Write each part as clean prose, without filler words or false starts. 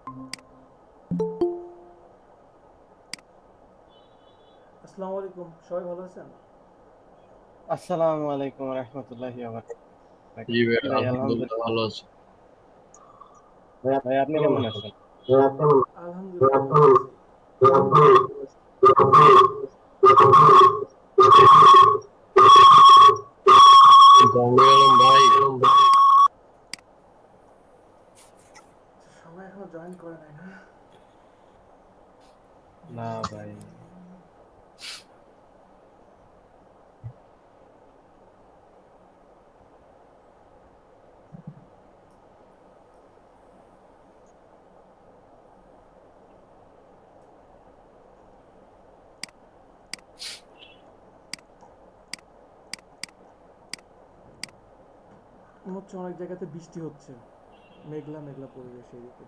আসসালামু আলাইকুম, সবাই ভালো আছেন? আসসালামু আলাইকুম রহমতুল্লাহি ওয়া জি বারাকাতুহু। ভাই, জি ভাই, আলহামদুলিল্লাহ আলহামদুলিল্লাহ। ভালো আছি। ভাই আপনি কেমন আছেন? আলহামদুলিল্লাহ ভালো আছি। জাহাঙ্গীর আলম ভাই, সবাই এখনো জয়েন করে নাই না? না ভাই, মনে হচ্ছে অনেক জায়গাতে বৃষ্টি হচ্ছে, মেঘলা মেঘলা পরিবেশ এদিকে।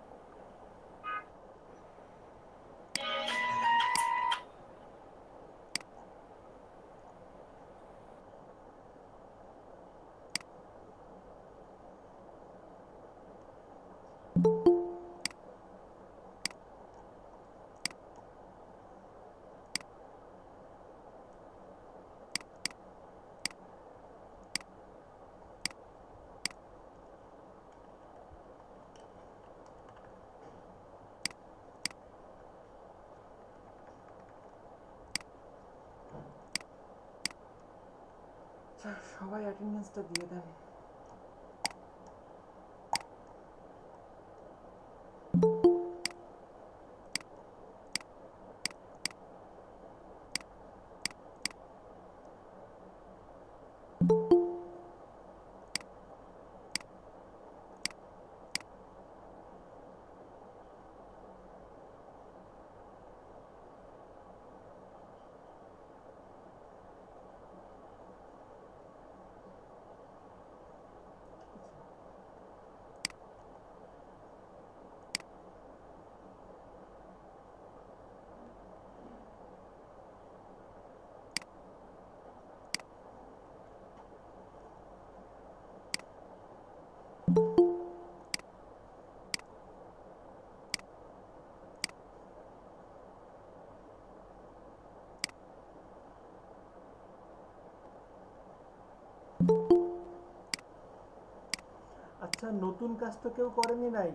আচ্ছা, সবাই অ্যাটেন্ডেন্সটা দিয়ে দেন। আচ্ছা, নতুন কাজ তো কেউ করেনি নাই,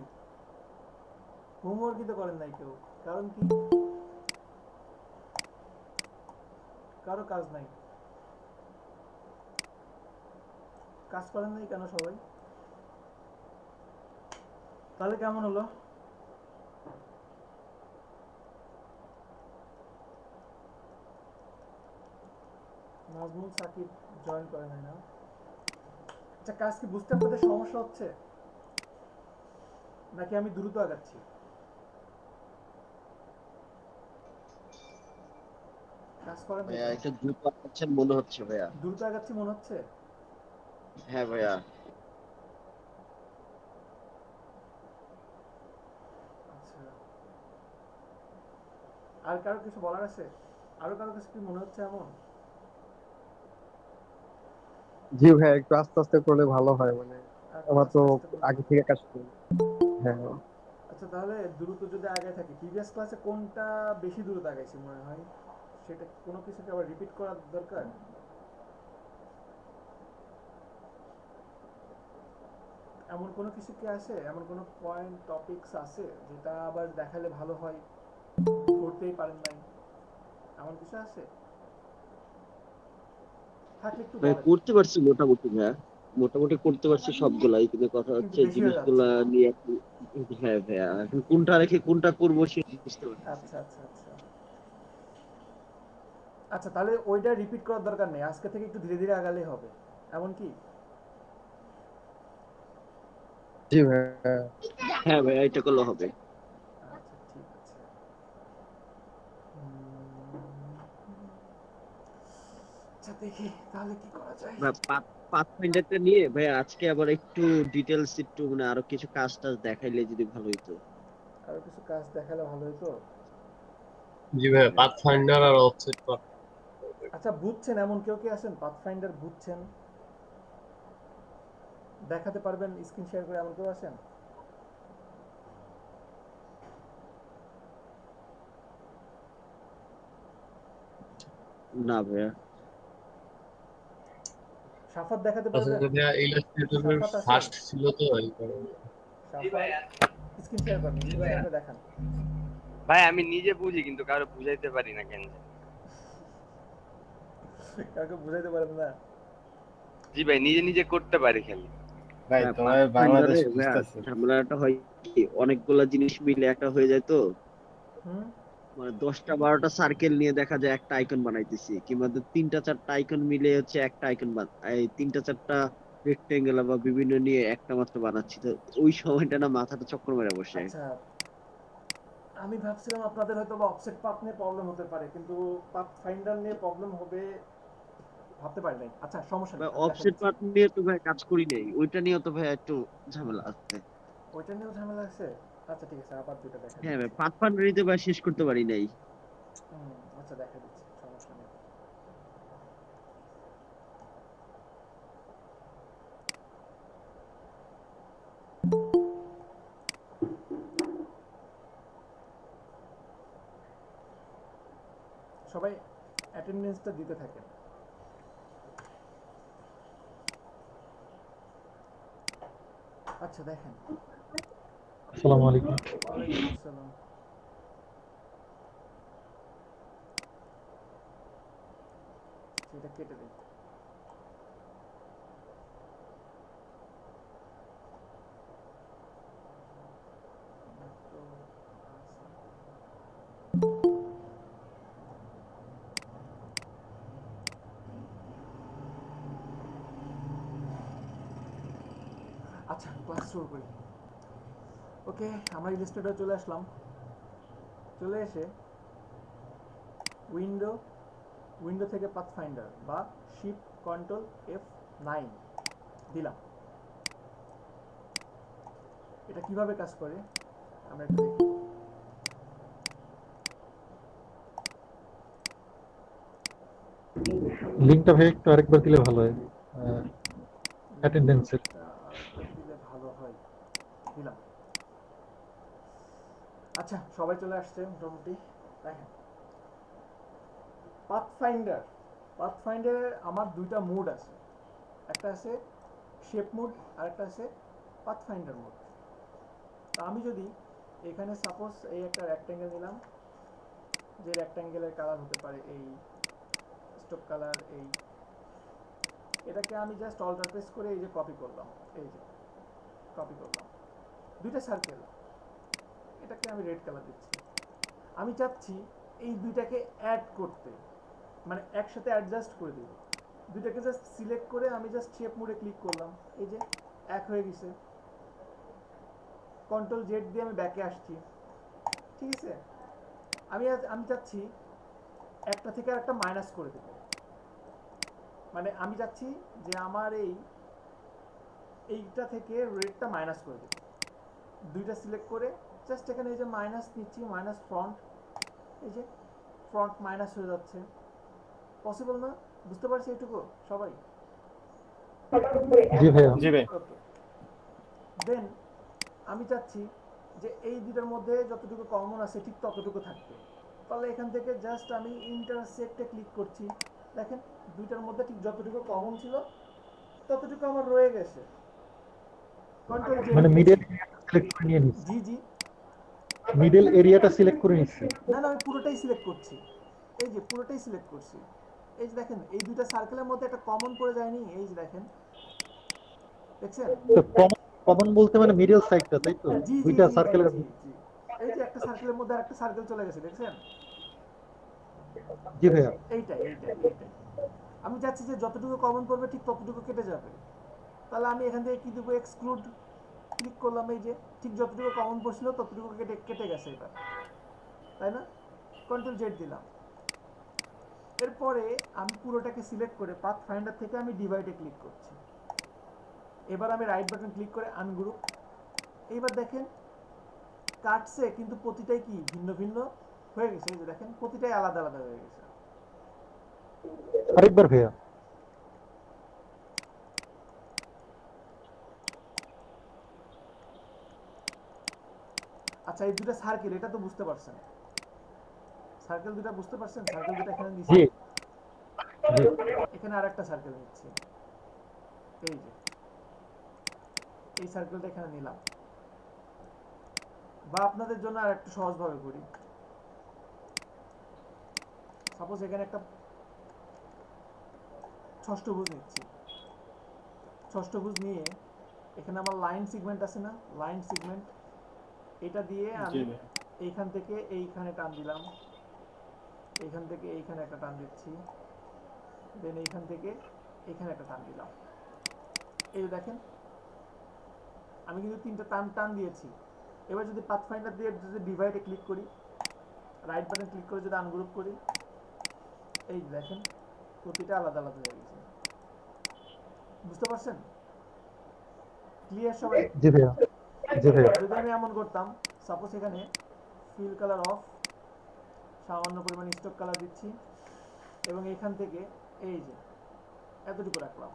হোমওয়ার্কই তো করেন নাই কেউ। কারণ কি? কারো কাজ নাই? কাজ করেন নাই কেন সবাই? তাহলে কেমন হলো? নাজমুল সাকিব জয়েন করে নাই না? আচ্ছা, কাজ কি বুঝতে আপনাদের সমস্যা হচ্ছে, নাকি আমি দ্রুত আগাচ্ছি? কাজ করেন নাই ভাইয়া কেন? একটু দ্রুত আগাচ্ছেন মনে হচ্ছে ভাইয়া। দ্রুত আগাচ্ছি মনে হচ্ছে? হ্যাঁ ভাইয়া। আচ্ছা, আর কারো কিছু বলার আছে? আরো কারো কাছে কি মনে হচ্ছে এমন? জি ভাই, একটু আস্তে আস্তে করলে ভালো হয়, মানে একটু আমার তো আস্তে আস্তে করলে আগে ভালো থেকে হয়। কাজ করি। হ্যাঁ। আচ্ছা, তাহলে দ্রুত যদি আগায় থাকি, প্রিভিয়াস ক্লাসে কোনটা বেশি দ্রুত আগাইছি মনে হয়? সেটা কোনো কিছুকে আবার রিপিট করার দরকার? এমন কোনো কিছু কি আছে, এমন কোনো পয়েন্ট টপিকস আছে যেটা আবার দেখালে ভালো হয়, ধরতেই পারেন নাই, এমন কিছু আছে? থাকলে একটু ভাইয়া বলেন। করতে পারছি মোটামুটি ভাইয়া, মোটামুটি করতে পারছি সবগুলাই, কিন্তু কথা কিন্তু হচ্ছে বেশি হয়ে যাচ্ছে। জিনিসগুলা নিয়ে একটু। হ্যাঁ ভাইয়া, এখন কোনটা রেখে কোনটা করবো সেটা বুঝতে পারতেছি আচ্ছা না। আচ্ছা আচ্ছা। আচ্ছা, তাহলে ওইটা রিপিট করার দরকার নেই, আজকে থেকে একটু ধীরে ধীরে আগালেই হবে, এমন কি? জি ভাইয়া। হ্যাঁ ভাইয়া, এটা করলে হবে। আচ্ছা, ঠিক আছে। আচ্ছা, দেখি তাহলে কি করা যায়। পাথফাইন্ডারটা নিয়ে ভাইয়া আজকে আবার একটু ডিটেলস, একটু মানে আরো কিছু কাজ টাজ দেখাইলে যদি ভালো হইতো। আরো কিছু কাজ দেখালে ভালো হতো। জি ভাই, পাথফাইন্ডার আর অফসেট পাথ। আচ্ছা, বুঝছেন এমন কেউ কি আছেন পাথফাইন্ডার বুঝছেন, দেখাতে পারবেন স্ক্রিন শেয়ার করে, এমন কেউ আছেন? না ভাইয়া। সাফাত দেখাতে আচ্ছা পারবেন? ভাইয়া ইলাস্ট্রেটরের সাফাত আছেন? ফার্স্ট ছিল তো এই কারণে। সাফাত স্ক্রিন শেয়ার করেন, স্ক্রিন শেয়ার করে দেখান। ভাই আমি নিজে বুঝি কিন্তু কারো বুঝাইতে পারি না কেন জানি। কাউকে বুঝাইতে পারেন না? জি ভাই নিজে নিজে করতে পারি খালি। ভাই হ্যাঁ, তোমার Pathfinder বাংলাদেশ এ ভাইয়া বুঝতেছে। ঝামেলাটা হয় কি অনেকগুলা জিনিস মিলে একটা হয়ে যায় তো, হুম, মানে 10টা 12টা সার্কেল নিয়ে দেখা যায় একটা আইকন বানাইতেছি, কিংবা 3টা 4টা আইকন মিলে হচ্ছে একটা আইকন এই 3টা 4টা রেক্টেঙ্গেল বা বিভিন্ন নিয়ে একটা মাত্র বানাচ্ছি, তো ওই সময়টা না মাথাটা চক্কর মেরে বসে। আচ্ছা। আমি ভাবছিলাম আপনাদের হয়তো বা অফসেট পাথ নিয়ে প্রবলেম হতে পারে, কিন্তু পাথ ফাইন্ডার নিয়ে প্রবলেম হবে ভাবতে পারি নাই। আচ্ছা সমস্যা নেই, আমি দেখা অফসেট দিচ্ছি। পার্ট নিয়ে তো ভাই কাজ করি নাই, ওইটা নিয়ে তো ভাই একটু ঝামেলা আছে। ওইটা নিয়েও ঝামেলা আছে? আচ্ছা ঠিক আছে, আবার দুটো দেখা হ্যাঁ ভাই, দিচ্ছি। পাথফাইন্ডারিতে ভাই শেষ করতে পারি নাই। হুম, আচ্ছা দেখা দিচ্ছি, সমস্যা নেই। সবাই অ্যাটেন্ডেন্সটা দিতে থাকেন। আচ্ছা দেখেন। আসসালামু আলাইকুম। ওয়ালাইকুম আসসালাম। সেটা কেটে দিন। তো আচ্ছা ক্লাস শুরু করি। ওকে, আমরা ইলাস্ট্রেটর চলে আসলাম। চলে এসে উইন্ডো, উইন্ডো থেকে পাথফাইন্ডার বা শিফট কন্ট্রোল F9 দিলাম। এটা কিভাবে কাজ করে আমরা একটু দেখি। লিঙ্কটা ভাই একটু আরেকবার দিলে ভালো হয়, অ্যাটেন্ডেন্সের। আরেকটা দিলে ভালো হয়। দিলাম। আচ্ছা সবাই চলে আসছে মোটামুটি। দেখেন পাথফাইন্ডার, পাথফাইন্ডারের আমার দুইটা মোড আছে। একটা আছে শেপ মোড আর একটা আছে পাথফাইন্ডার মোড। তো আমি যদি এখানে সাপোজ এই একটা রেক্ট্যাঙ্গেল নিলাম, যে রেক্ট্যাঙ্গেলের কালার হতে পারে এই স্টোক কালার, এই এটাকে আমি জাস্ট অল্টার প্রেস করে এই যে কপি করলাম, এই যে কপি করলাম দুইটা সার্কেল, এটাকে আমি রেড কালার দিচ্ছি। আমি চাচ্ছি এই দুইটাকে অ্যাড করতে, মানে একসাথে অ্যাডজাস্ট করে দেব। দুইটাকে জাস্ট সিলেক্ট করে আমি জাস্ট শেপ মোডে ক্লিক করলাম, এই যে এক হয়ে গেছে। কন্ট্রোল জেড দিয়ে আমি ব্যাকে আসছি, ঠিক আছে। আমি চাচ্ছি একটা থেকে আরেকটা মাইনাস করে দেব, মানে আমি চাচ্ছি যে আমার এইটা থেকে রেডটা মাইনাস করে দেব। দুইটা সিলেক্ট করে জাস্ট এখানে এই যে মাইনাস নিচ্ছি, মাইনাস ফ্রন্ট, এই যে ফ্রন্ট মাইনাস হয়ে যাচ্ছে। পসিবল না? বুঝতে পারছি এটুকু সবাই? জি ভাইয়া। জি ভাই। ওকে, দেন আমি চাচ্ছি যে এই দুটার মধ্যে যতটুকু কমন আছে ঠিক ততটুকু থাকবে। তাহলে এখান থেকে জাস্ট আমি ইন্টারসেক্টে ক্লিক করছি, দেখেন দুইটার মধ্যে ঠিক যতটুকু কমন ছিল ততটুকু আমার রয়ে গেছে। কন্ট্রোল জেড মানে দিয়েছি। মিডল সিলেক্ট করে নিয়ে নিচ্ছি, জি জি, মিডল এরিয়াটা সিলেক্ট করে নিচ্ছি। না না আমি পুরোটাই সিলেক্ট করছি, এই যে পুরোটাই সিলেক্ট করছি। এই যে দেখেন এই দুইটা সার্কেলের মধ্যে একটা কমন পড়ে যায়নি, এই যে দেখেন, দেখছেন? তো কমন, কমন বলতে মানে মিডল সাইডটা, তাই তো? জি জি দুইটা জি জি সার্কেলের। জি জি, এই যে একটা সার্কেলের মধ্যে আরেকটা সার্কেল চলে গেছে, দেখছেন? জি ভাইয়া। এইটাই এইটাই এইটাই আমি চাচ্ছি যে যতটুকু কমন পড়বে ঠিক ততটুকু কেটে যাবে। তাহলে আমি এখান থেকে কি দেবো, এক্সক্লুড ক্লিক করলাম, এই যে ঠিক যতটুকু কমন পড়ছিল ততটুকু কেটে কেটে গেছে এবার, তাই না? কন্ট্রোল জেড দিলাম। এরপরে আমি পুরোটাকে সিলেক্ট করে পাথ ফাইন্ডার থেকে আমি ডিভাইডে ক্লিক করছি। এবার আমি রাইট বাটন ক্লিক করে আনগ্রুপ। এইবার দেখেন কাটছে, কিন্তু প্রতিটাই কি ভিন্ন ভিন্ন হয়ে গেছে, এই যে দেখেন প্রতিটাই আলাদা আলাদা হয়ে গেছে। আরেকবার ভাইয়া। আচ্ছা এই দুটো সার্কেল, এটা তো বুঝতে পারছেন? সার্কেল দুটো বুঝতে পারছেন? সার্কেল দুটো এখানে দিছি। জি জি এখানে আরেকটা সার্কেল নিচ্ছি, এই যে এই সার্কেলটা এখানে নিলাম। বা আপনাদের জন্য আর একটু সহজভাবে করি, সাপোজ এখানে একটা ষষ্ঠভুজ নিচ্ছি, ষষ্ঠভুজ নিয়ে এখানে আমার লাইন সেগমেন্ট আছে না, লাইন সেগমেন্ট, এটা দিয়ে জি আমি ভাই। এইখান থেকে এইখানে টান দিলাম, এইখান থেকে এইখানে একটা টান দিচ্ছি, দেন এইখান থেকে এইখানে একটা টান দিলাম। এই যে দেখেন আমি কিন্তু তিনটা টান টান দিয়েছি। এবার যদি পাথফাইন্ডার দিয়ে যদি ডিভাইডে ক্লিক করি, রাইট বাটন ক্লিক করে যদি আনগ্রুপ করি, এই যে দেখেন প্রতিটা আলাদা আলাদা হয়ে গেছে। বুঝতে পারছেন? ক্লিয়ার সবাই? জি ভাইয়া, জি ভাইয়া। যদি আমি এমন করতাম, সাপোজ এখানে ফিল কালার অফ, সামান্য পরিমাণ স্টক কালার দিচ্ছি, এবং এখান থেকে এই যে এতটুকু রাখলাম।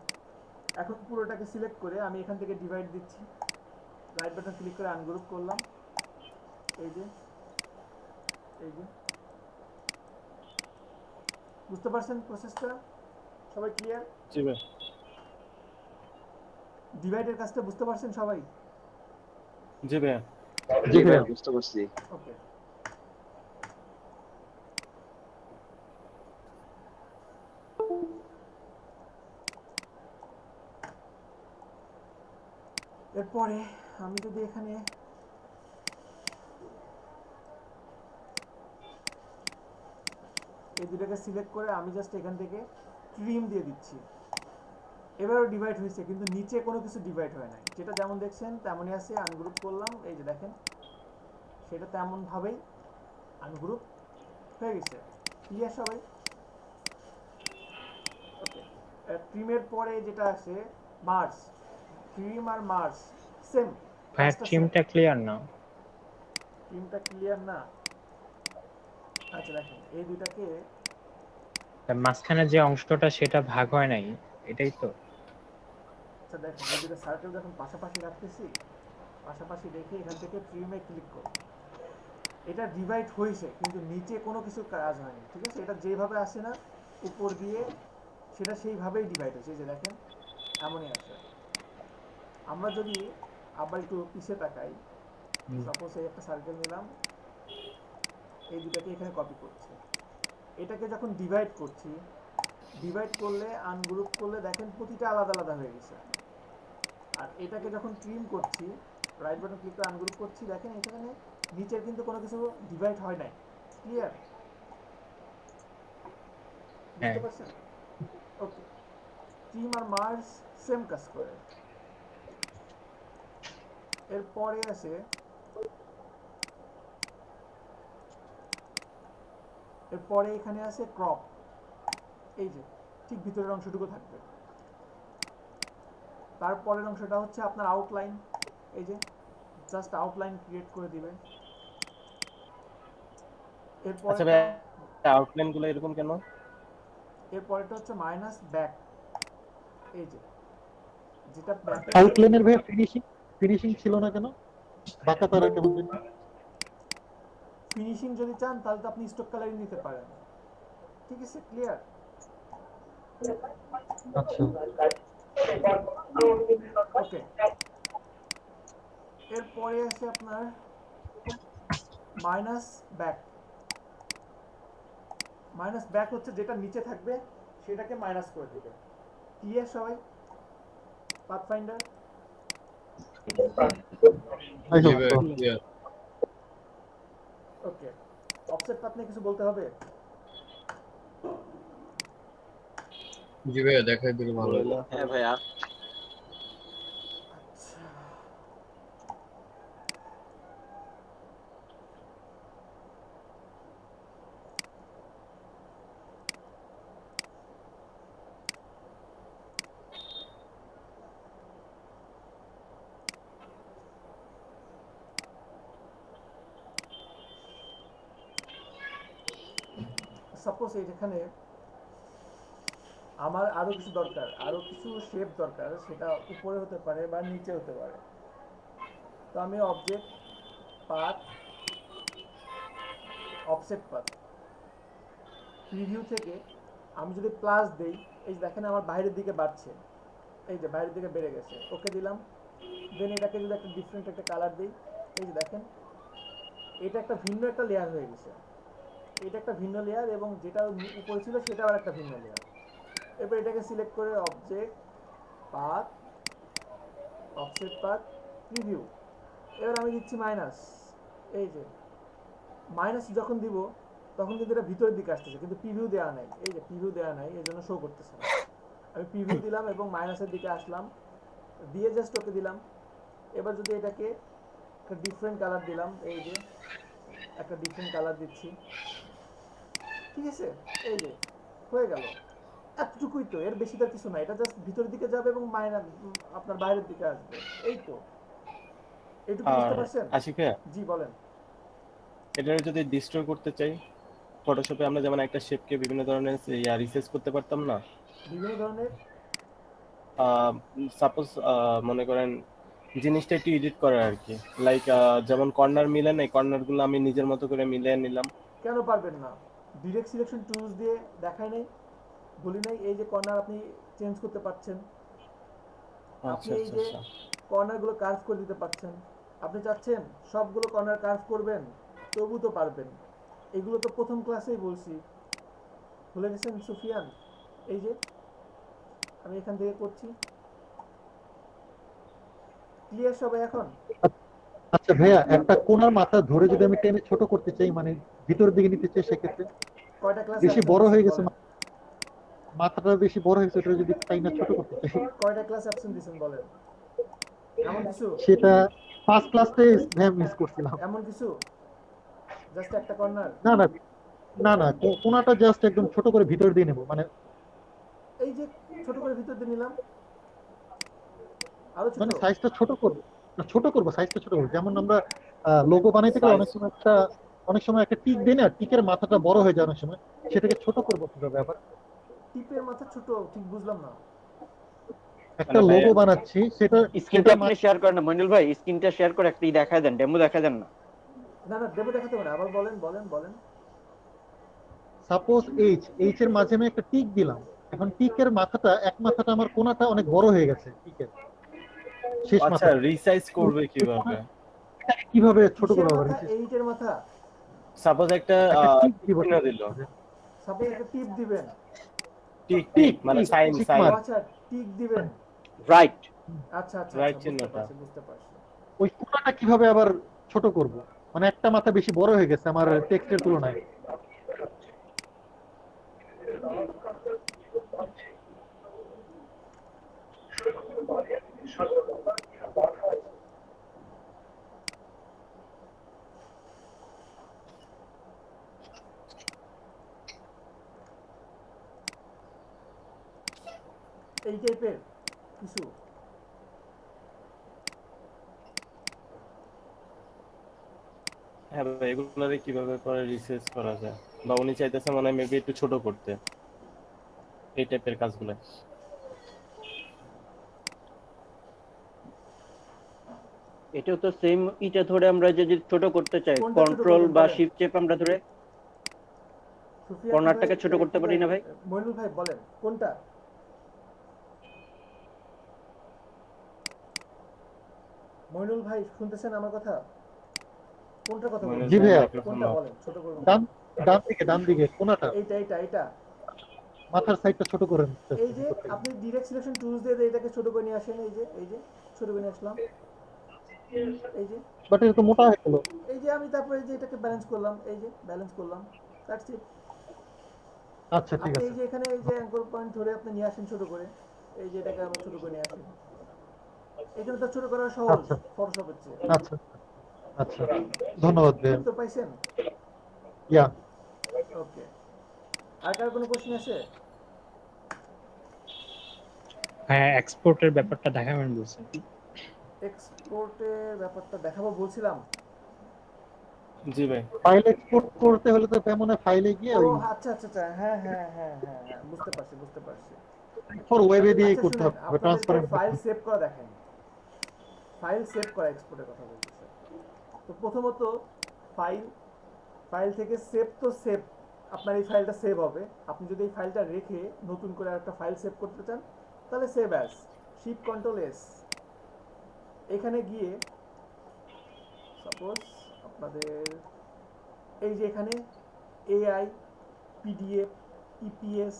এখন পুরোটাকে সিলেক্ট করে আমি এখান থেকে ডিভাইড দিচ্ছি, রাইট বাটন ক্লিক করে আনগ্রুপ করলাম, এই যে এই যে। বুঝতে পারছেন প্রসেসটা? সবাই ক্লিয়ার? জি ভাই। ডিভাইডের কাজটা বুঝতে পারছেন সবাই? জি ভাইয়া। জি জি ভাই ভাইয়া। বুঝতে পারছি। ওকে। এরপরে আমি যদি এখানে এই দুটাকে সিলেক্ট করে আমি জাস্ট এখান থেকে ট্রিম দিয়ে দিচ্ছি, এবারও ডিভাইড হয়েছে, কিন্তু নিচে কোনো কিছু ডিভাইড হয় নাই, যেটা যেমন দেখছেন তেমনই আছে। আনগ্রুপ করলাম, এই যে দেখেন সেটা তেমন ভাবেই আনগ্রুপ হয়ে গেছে। ক্লিয়ার সবাই? ওকে। ট্রিমের পরে যেটা আছে মার্জ, ট্রিম আর মার্জ সেম। ভাইয়া ট্রিমটা ক্লিয়ার না। ট্রিমটা ক্লিয়ার না? আচ্ছা দেখেন এই দুটাকে, মাঝখানে যে অংশটা সেটা ভাগ হয় নাই, এটাই তো। আচ্ছা দেখেন এই দুটো সার্কেল যখন পাশাপাশি রাখতেছি, পাশাপাশি রেখে এখান থেকে ট্রিমে ক্লিক করব, এটা ডিভাইড হয়েছে কিন্তু নিচে কোনো কিছু কাজ হয়নি, ঠিক আছে? এটা যেভাবে আসে না উপর দিয়ে, সেটা সেইভাবেই ডিভাইড হয়েছে, এই যে দেখেন এমনই আছে। আমরা যদি আবার একটু পিছিয়ে তাকাই, সাপোজ এই একটা সার্কেল নিলাম, এই দুটাকে এখানে কপি করছি, এটাকে যখন ডিভাইড করছি, ডিভাইড করলে আনগ্রুপ করলে দেখেন প্রতিটা আলাদা আলাদা হয়ে গেছে। আর এটাকে যখন ট্রিম করছি, রাইট বাটন ক্লিক করে আনগ্রুপ করছি, দেখেন এখানে নিচের কিন্তু কোনো কিছু ডিভাইড হয় নাই। ক্লিয়ার? বুঝতে পারছেন? ওকে। ট্রিম আর মার্জ সেম কাজ করে। এরপরে আছে, এরপরে এখানে আছে ক্রপ, এই যে ঠিক ভিতরের অংশটুকু থাকবে। তারপরের অংশটা হচ্ছে আপনার আউটলাইন, এই যে জাস্ট আউটলাইন ক্রিয়েট করে দিবেন। এরপরে আচ্ছা ভাই, আউটলাইন গুলো এরকম কেন? এরপরেটা হচ্ছে মাইনাস ব্যাক, এই যে যেটা ব্যাকে আউটলাইনের ভাইয়া ফিনিশিং ফিনিশিং ছিল না কেন? বাঁকা তারা কেমন যেন? ফিনিশিং যদি চান তাহলে তো আপনি স্টক কালারই নিতে পারেন। ঠিক আছে? ক্লিয়ার? আচ্ছা ওকে। এরপরে আছে আপনার মাইনাস ব্যাক। মাইনাস ব্যাক হচ্ছে যেটা নিচে থাকবে সেটাকে মাইনাস করে দিবে। ক্লিয়ার সবাই? পাথফাইন্ডার? জি ভাই ক্লিয়ার। ওকে। অফসেট পাথ নিয়ে কিছু বলতে হবে? জি ভাইয়া দেখাই দিলে ভালো হতো। হ্যাঁ ভাইয়া। আচ্ছা, সাপোজ এখানে আমার আরো কিছু দরকার, আরো কিছু শেপ দরকার, সেটা উপরে হতে পারে বা নিচে হতে পারে। তো আমি object path, offset path, preview থেকে আমি যদি প্লাস দেই, এই যে দেখেন আমার বাইরের দিকে বাড়ছে, এই যে বাইরের দিকে বেড়ে গেছে, ওকে দিলাম। দেন এটাকে যদি একটা ডিফারেন্ট একটা কালার দিই, এই যে দেখেন এটা একটা ভিন্ন একটা লেয়ার হয়ে গেছে, এটা একটা ভিন্ন লেয়ার এবং যেটা উপরে ছিল সেটা আর একটা ভিন্ন লেয়ার। এবার এটাকে সিলেক্ট করে object, path, offset path, preview. এবার আমি দিচ্ছি মাইনাস। এই যে মাইনাস যখন দিব তখন কিন্তু এটা ভিতরের দিকে আসতেছে, কিন্তু প্রিভিউ দেওয়া নাই, এই যে প্রিভিউ দেওয়া নাই, এই জন্য শো করতেছে না। আমি প্রিভিউ দিলাম এবং মাইনাসের দিকে আসলাম, দিয়ে জাস্ট ওকে দিলাম। এবার যদি এটাকে একটা ডিফারেন্ট কালার দিলাম, এই যে একটা ডিফারেন্ট কালার দিচ্ছি, ঠিক আছে, এই যে হয়ে গেল। এতটুকুই তো, এর বেশি তার কিছু না, এটা জাস্ট ভিতরের দিকে যাবে এবং মাইনাস আপনার বাইরের দিকে আসবে, এই তো। এইটুকু বুঝতে আর পারছেন? আশিক ভাইয়া, জি বলেন। এটা যদি ডিস্ট্রয় করতে চাই, ফটোশপে আমরা যেমন একটা শেপকে বিভিন্ন ধরনের রিসাইজ করতে পারতাম না? বিভিন্ন ধরনের সাপোজ মনে করেন জিনিসটা একটু এডিট করার আর কি, লাইক যেমন কর্নার মিলে নাই, কর্নার গুলো আমি নিজের মতো করে মিলিয়ে নিলাম। কেন পারবেন না? ডিরেক্ট সিলেকশন টুলস দিয়ে দেখায় নাই, বলি নাই এই যে কর্নার আপনি চেঞ্জ করতে পারছেন, আপনি আচ্ছা এই আচ্ছা যে আচ্ছা। কর্নারগুলো কার্ভ করে দিতে পারছেন। আপনি চাচ্ছেন সবগুলো কর্নার কার্ভ করবেন, তবু তো পারবেন। এগুলো তো প্রথম ক্লাসেই বলছি, ভুলে গেছেন সুফিয়ান? এই যে আমি এখান থেকে করছি, ক্লিয়ার সবাই এখন? আচ্ছা ভাইয়া, একটা কোণার মাথা ধরে যদি আমি টেনে ছোট করতে চাই, মানে ভিতরের দিকে নিতে চাই, সেক্ষেত্রে কয়টা ক্লাস বেশি অ্যাবসেন্ট বড় দিছেন হয়ে গেছে, বলেন? মাথাটা বেশি বড় হয়ে গেছে, ওটা যদি তাই না ছোট করতে চাই, কয়টা ক্লাস অ্যাবসেন্ট দিছেন বলেন? এমন কিছু? সেটা ফার্স্ট ক্লাসে ভ্যাম মিস করছিলাম। এমন কিছু? জাস্ট একটা কর্নার? না না, না না, কোণাটা জাস্ট একদম ছোট করে ভিতর দিয়ে নেবো, মানে এই যে ছোট করে ভিতর দিয়ে নিলাম, আরো ছোট? মানে সাইজটা ছোট করবো না, ছোট করবো, সাইজটা ছোট করবো। যেমন আমরা লোগো বানাইতে গেলে অনেক সময় একটা টিক দেই না, টিকের মাথাটা বড় হয়ে যায় অনেক সময়, সেটাকে ছোট করবো কিভাবে আবার? টিপের মাথা ছোট? ঠিক বুঝলাম না। একটা মানে ভাইয়া, লোগো বানাচ্ছি, সেটা স্ক্রিনটা আপনি শেয়ার করেন না মইনুল ভাই, স্ক্রিনটা শেয়ার করে একটা দেখায় দেন, ডেমো দেখায় দেন না। না না, দেবো দেখাতে পারে, আবার বলেন বলেন বলেন। সাপোজ এইচ এর মাঝে আমি একটা টিক দিলাম, এখন টিকের মাথাটা, এক মাথাটা আমার কোণাটা অনেক বড় হয়ে গেছে, টিকের শেষ আচ্ছা মাথা, রিসাইজ করবে কিভাবে? কিভাবে ছোট কিসের করবো আবার? মাথা? এইটের মাথা? সাপোজ একটা একটা টিক দিব, চিহ্ন দিল, সাপোজ একটা টিপ দিবেন। টিক টিক মানে সাইন টিক সাইন, ও আচ্ছা, টিক দিবেন। রাইট। আচ্ছা আচ্ছা রাইট আচ্ছা, বুঝতে চিহ্নটা। পারছি বুঝতে পারছি। ওই কোণাটা কিভাবে আবার ছোট করব? মানে একটা মাথা বেশি বড় হয়ে গেছে আমার টেক্সটের তুলনায়। এই টাইপের কিছু? হ্যাঁ ভাই, এগুলোরে কিভাবে করে রিসাইজ করা যায়, বা উনি চাইতেছে মনে হয় মেবি একটু ছোট করতে এই টাইপের কাজগুলো। এটাও তো সেম, এটা ধরে আমরা যদি ছোট করতে চাই, কোনটা ছোট কন্ট্রোল করবেন বা বলেন? শিফট চেপ আমরা ধরে সুফিয়ান কর্নারটাকে ভাই, ছোট করতে পারি না ভাই? মইনুল ভাই বলেন কোনটা? মইনুল ভাই শুনতেছেন আমার কথা? কোনটা কথা বলছেন? জি ভাইয়া। কোনটা বলেন ছোট করবেন? ডান দিকে কোণাটা, এইটা এইটা এইটা। মাথার সাইডটা ছোট করে নিতে এই যে আপনি ডিরেক্ট সিলেকশন টুলস দিয়ে এটাকে ছোট করে নিয়ে আসেন, এই যে ছোট করে নিয়ে আসলাম, এই যে বাট এটা তো মোটা হয়ে গেল। এই যে আমি তারপরে এই যে এটাকে ব্যালেন্স করলাম, এই যে ব্যালেন্স করলাম, দ্যাটস ইট। আচ্ছা ঠিক আপনি আছে। এই যে এখানে এই যে অ্যাঙ্কর পয়েন্ট ধরে আপনি নিয়ে আসেন ছোট করে, এই যে এটাকে আবার ছোট করে নিয়ে আসেন। এখানে তো ছোট করা সহজ আচ্ছা ফটোশপের চেয়ে। আচ্ছা আচ্ছা, ধন্যবাদ ভাইয়া। তো পাইছেন? ইয়া, ওকে। আর কার কোনো কোশ্চেন আছে? হ্যাঁ, এক্সপোর্টের ব্যাপারটা দেখাবেন বলছেন। এক্সপোর্টের ব্যাপারটা দেখাবো বলছিলাম। জি ভাই, ফাইল এক্সপোর্ট করতে হলে তো তেমন ফাইলে গিয়ে ও ওই আচ্ছা আচ্ছা আচ্ছা, হ্যাঁ হ্যাঁ হ্যাঁ হ্যাঁ হ্যাঁ, বুঝতে পারছি বুঝতে পারছি। ফর ওয়েবে দিয়ে আচ্ছা করতে শুনেন, হবে, আপনাদেরকে ট্রান্সপারেন্ট। ফাইল সেভ করা দেখেন, ফাইল সেভ করা এক্সপোর্টের কথা বলতেছে। তো প্রথমত ফাইল থেকে সেভ তো সেভ, আপনার এই ফাইলটা সেভ হবে। আপনি যদি এই ফাইলটা রেখে নতুন করে একটা ফাইল সেভ করতে চান তাহলে save as, shift control S, এখানে গিয়ে সাপোজ আপনাদের এই যে এখানে এআই, পিডিএফ, ইপিএস,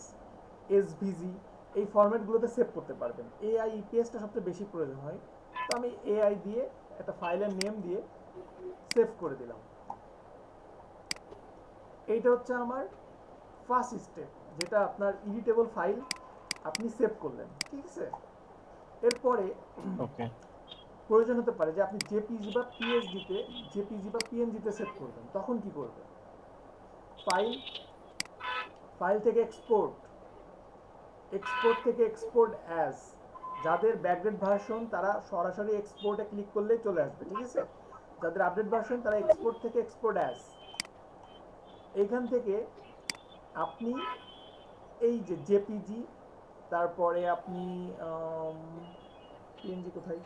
এসভিজি এই ফরম্যাটগুলোতে সেভ করতে পারবেন। এআই ইপিএসটা সবচেয়ে বেশি প্রয়োজন হয়, তো আমি এআই দিয়ে একটা ফাইলের নেম দিয়ে সেভ করে দিলাম। এইটা হচ্ছে আমার ফার্স্ট স্টেপ, যেটা আপনার এডিটেবল ফাইল আপনি সেভ করলেন, ঠিক আছে। এরপরে ওকে প্রয়োজন হতে পারে যে আপনি জেপিজি বা পিএসডিতে, জেপিজি বা পিএনজিতে সেভ করবেন, তখন কি করবেন? ফাইল থেকে এক্সপোর্ট, এক্সপোর্ট থেকে এক্সপোর্ট অ্যাজ, যাদের ব্যাকগ্রেড ভার্সন তারা সরাসরি এক্সপোর্টে ক্লিক করলেই চলে আসবে, ঠিক আছে। যাদের আপডেট ভার্সন তারা এক্সপোর্ট থেকে এক্সপোর্ট অ্যাজ, এইখান থেকে আপনি এই যে জেপিজি, তারপরে আপনি পিএনজি কোথায়,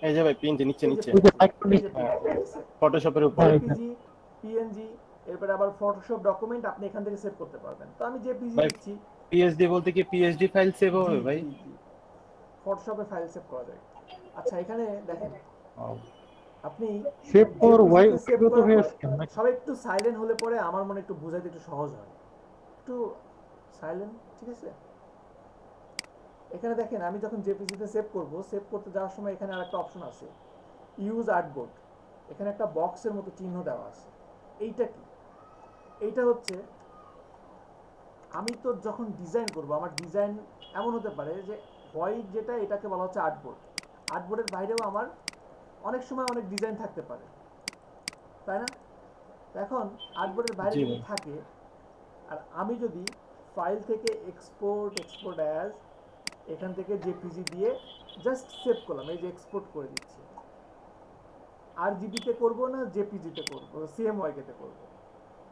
এই যে ভাই পিএনজি নিচে নিচে ওই যে icon নিচে। ফটোশপের উপরে জেপিজি, পিএনজি, এরপরে আবার ফটোশপ ডকুমেন্ট আপনি এখান থেকে সেভ করতে পারবেন। তো আমি জেপিজি ভাই, দিচ্ছি। পিএসডি বলতে কি পিএসডি ফাইল সেভ হবে ভাই? ফটোশপে ফাইল সেভ করা যায়। আচ্ছা এখানে দেখেন, আপনি সেভ ফর ওয়াই সেভ তো করার হয়ে পর আসছে নাকি? সবাই একটু সাইলেন্ট হলে পরে আমার মনে একটু বোঝাইতে একটু সহজ হয়, একটু সাইলেন্ট, ঠিক আছে। এখানে দেখেন আমি যখন জেপিজিতে সেভ করব, সেভ করতে যাওয়ার সময় এখানে আরেকটা অপশন আছে, ইউজ আর্টবোর্ড। এখানে একটা বক্সের মতো চিহ্ন দেওয়া আছে। এইটা কি? এইটা হচ্ছে আমি তো যখন ডিজাইন করব, আমার ডিজাইন এমন হতে পারে যে হোয়াইট যেটা, এটাকে বলা হচ্ছে আর্টবোর্ড। আর্টবোর্ডের বাইরেও আমার অনেক সময় অনেক ডিজাইন থাকতে পারে, তাই না? এখন আর্টবোর্ডের বাইরে জি যদি ভাই। থাকে, আর আমি যদি ফাইল থেকে এক্সপোর্ট অ্যাজ, এখান থেকে জেপিজি দিয়ে জাস্ট সেভ করলাম, এই যে এক্সপোর্ট করে দিচ্ছি। আরজিবিতে করব না জেপিজিতে করব, সিএমওয়াইকে করব?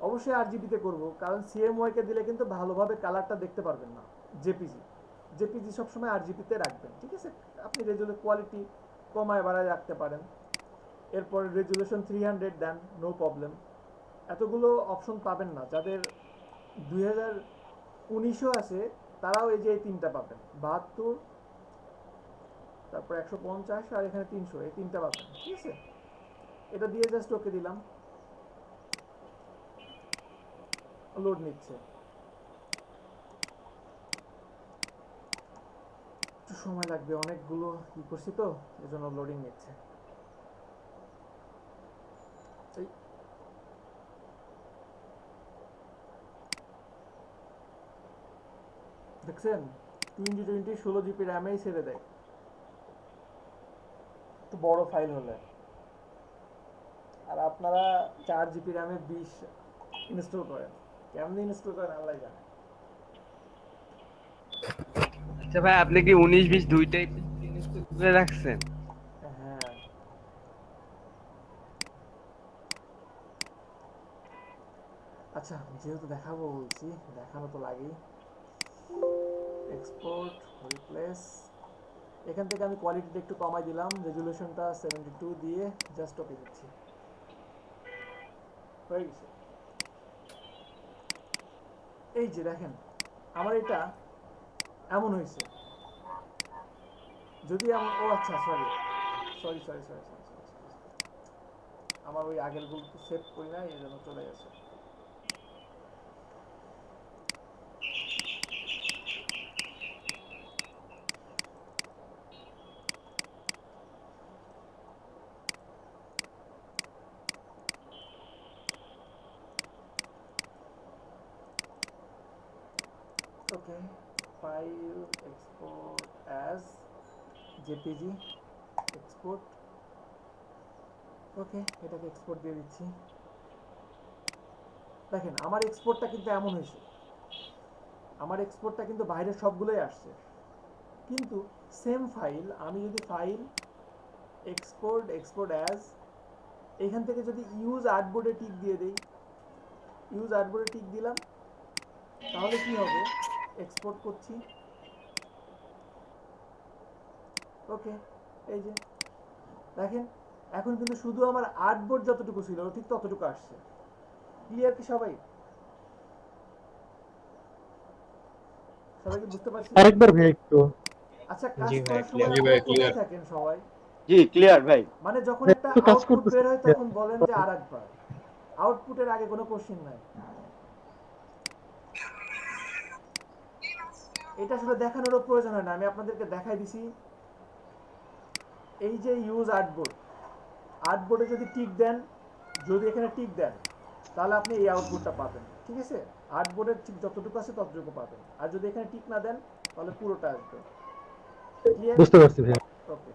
অবশ্যই আরজিবিতে করব, কারণ সিএমওয়াইকে দিলে কিন্তু ভালোভাবে কালারটা দেখতে পারবেন না। জেপিজি সবসময় আরজিবিতে রাখবেন, ঠিক আছে। আপনি কোয়ালিটি কমায় বাড়ায় রাখতে পারেন। এরপর রেজুলেশন 300 দেন, নো প্রবলেম। এতগুলো অপশন পাবেন না। যাদের 2019ও আছে তারাও এই যে এই তিনটা পাবেন, 72, তারপর 150 আর এখানে 300, এই তিনটা পাবেন, ঠিক আছে। এটা দিয়ে জাস্ট ওকে দিলাম, লোড নিচ্ছে, একটু সময় লাগবে, অনেকগুলো ই করছি তো এজন্য লোডিং নিচ্ছে। দেখছেন 2020 16 জিবি র্যামেই ছেড়ে দেয়, একটু বড় ফাইল হলে। আর আপনারা 4 জিবি র্যামে 20 ইনস্টল করেন, কেমনে ইনস্টল করেন আল্লাহ জানে। আচ্ছা ভাই, আপনি কি 19-20 দুইটাই ইনস্টল করে রাখছেন? হ্যাঁ, আচ্ছা যেহেতু দেখাবো বলছি, দেখানো তো লাগেই। এক্সপোর্ট, রিপ্লেস, এখান থেকে আমি কোয়ালিটিটা একটু কমাই দিলাম, রেজুলেশনটা 72 দিয়ে জাস্ট ওকে দিচ্ছি, হয়ে গেছে। এই যে দেখেন আমার এটা এমন হয়েছে, যদি আমার, ও আচ্ছা সরি, আমার ওই আগের গুলো তো সেভ করি না, এই জন্য চলে গেছে। Okay, file export as JPEG, export, okay এটাকে এক্সপোর্ট দিয়ে দিচ্ছি। দেখেন আমার এক্সপোর্টটা কিন্তু এমন হয়েছে, আমার এক্সপোর্টটা কিন্তু বাইরের সবগুলোই আসছে, কিন্তু সেম ফাইল আমি যদি ফাইল এক্সপোর্ট অ্যাজ, এখান থেকে যদি ইউজ আর্টবোর্ডে টিক দিয়ে দেই, ইউজ আর্টবোর্ডে টিক দিলাম, তাহলে কি হবে? এক্সপোর্ট করছি, ওকে, এই যে দেখেন এখন কিন্তু শুধু আমার আর্টবোর্ড যতটুকু ছিল ঠিক ততটুকু আসছে। ক্লিয়ার কি সবাই? সবাই কি বুঝতে পারছি? আরেকবার ভাই একটু। আচ্ছা, কাজ জি ভাই, করার সময় জি ভাই, আপনারা clear. কোথায় থাকেন সবাই? জি ক্লিয়ার ভাই। মানে যখন ভাই, একটা একটু কাজ আউটপুট করতেছি। বের হয় তখন বলেন যে আরেকবার। আউটপুটের আগে কোনো কোশ্চেন নাই। এটা আসলে দেখানোরও প্রয়োজন হয় না, আমি আপনাদেরকে দেখাই দিছি। এই যে ইউজ আর্টবোর্ড, আর্টবোর্ডে যদি টিক দেন, যদি এখানে টিক দেন তাহলে আপনি এই আউটপুটটা পাবেন, ঠিক আছে? আর্টবোর্ডের ঠিক যতটুকু আছে ততটুকু পাবেন, আর যদি এখানে টিক না দেন তাহলে পুরোটা আসবে। ক্লিয়ার? বুঝতে পারছি ভাই। ওকে,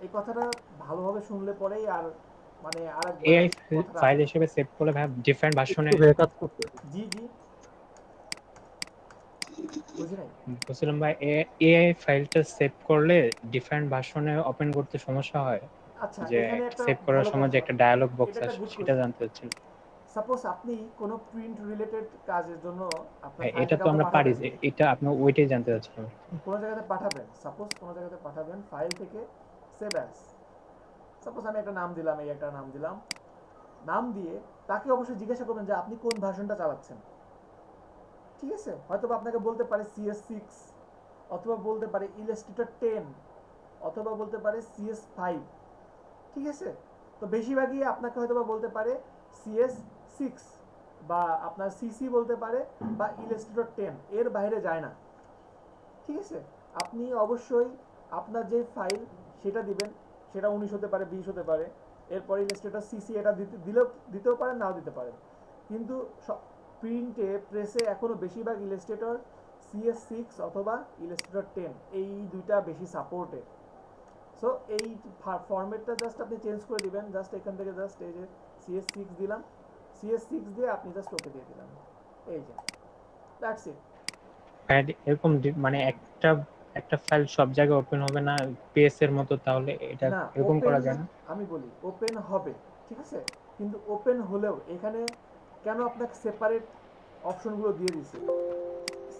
এই কথাটা ভালোভাবে শুনলে পরেই আর মানে আরেকবার এআই কথাটা ফাইল আসবে। হিসেবে সেভ করলে ভাই ডিফারেন্ট ভার্সনে, একটু ভাই কাজ করতে। জি জি, বুঝি নাই। বলছিলাম ভাই এআই ফাইলটা সেভ করলে ডিফারেন্ট ভার্সনে ওপেন করতে সমস্যা হয়, আচ্ছা, যে এখানে একটা সেভ করার ভালো সময় যে কথা, একটা ডায়ালগ বক্স এটা একটা আসে গুড সেটা কোয়েশ্চেন। জানতে চাচ্ছিলাম। সাপোজ আপনি কোনো প্রিন্ট রিলেটেড কাজের জন্য আপনার ভাই এটা ফাইলটা তো কাউকে আমরা পারি, পাঠাবেন, যে এটা আপনি ওইটাই জানতে চাচ্ছিলাম। কোনো জায়গাতে পাঠাবেন, সাপোজ কোনো জায়গাতে পাঠাবেন, ফাইল থেকে সেভ অ্যাজ, সাপোজ আমি একটা নাম দিলাম, এই একটা নাম দিলাম, নাম দিয়ে তাকে অবশ্যই জিজ্ঞাসা করবেন যে আপনি কোন ভার্সনটা চালাচ্ছেন, ঠিক আছে? হয়তো আপনাকে বলতে পারে CS6, অথবা বলতে পারে ইলাস্ট্রেটর 10, অথবা বলতে পারে CS5, ঠিক আছে? তো বেশিরভাগই আপনাকে হয়তো বলতে পারে CS6, বা আপনার CC বলতে পারে, বা ইলাস্ট্রেটর 10, এর বাইরে যায় না, ঠিক আছে? আপনি অবশ্যই আপনার যে ফাইল সেটা দিবেন, সেটা 19 হতে পারে, 20 হতে পারে, এরপরে ইলাস্ট্রেটর CC এটা দিতেও পারেন, নাও দিতে পারেন। কিন্তু প্রিন্টে প্রেসে এখনো বেশিরভাগ ইলাস্ট্রেটর CS6 অথবা ইলাস্ট্রেটর 10, এই দুইটা বেশি সাপোর্টেড। সো এই ফরম্যাটটা জাস্ট আপনি চেঞ্জ করে দিবেন, জাস্ট এখান থেকে জাস্ট এই যে CS6 দিলাম, CS6 দিয়ে আপনি জাস্ট ওকে দিয়ে দিলাম, এই যে দ্যাটস ইট। অ্যাড এরকম মানে একটা একটা ফাইল সব জায়গায় ওপেন হবে না পিএস এর মতো, তাহলে এটা না, এরকম ওপেন, করা যায় না? আমি বলি ওপেন হবে, ঠিক আছে? কিন্তু ওপেন হলেও এখানে কেন আপনাকে সেপারেট অপশনগুলো দিয়ে দিছে,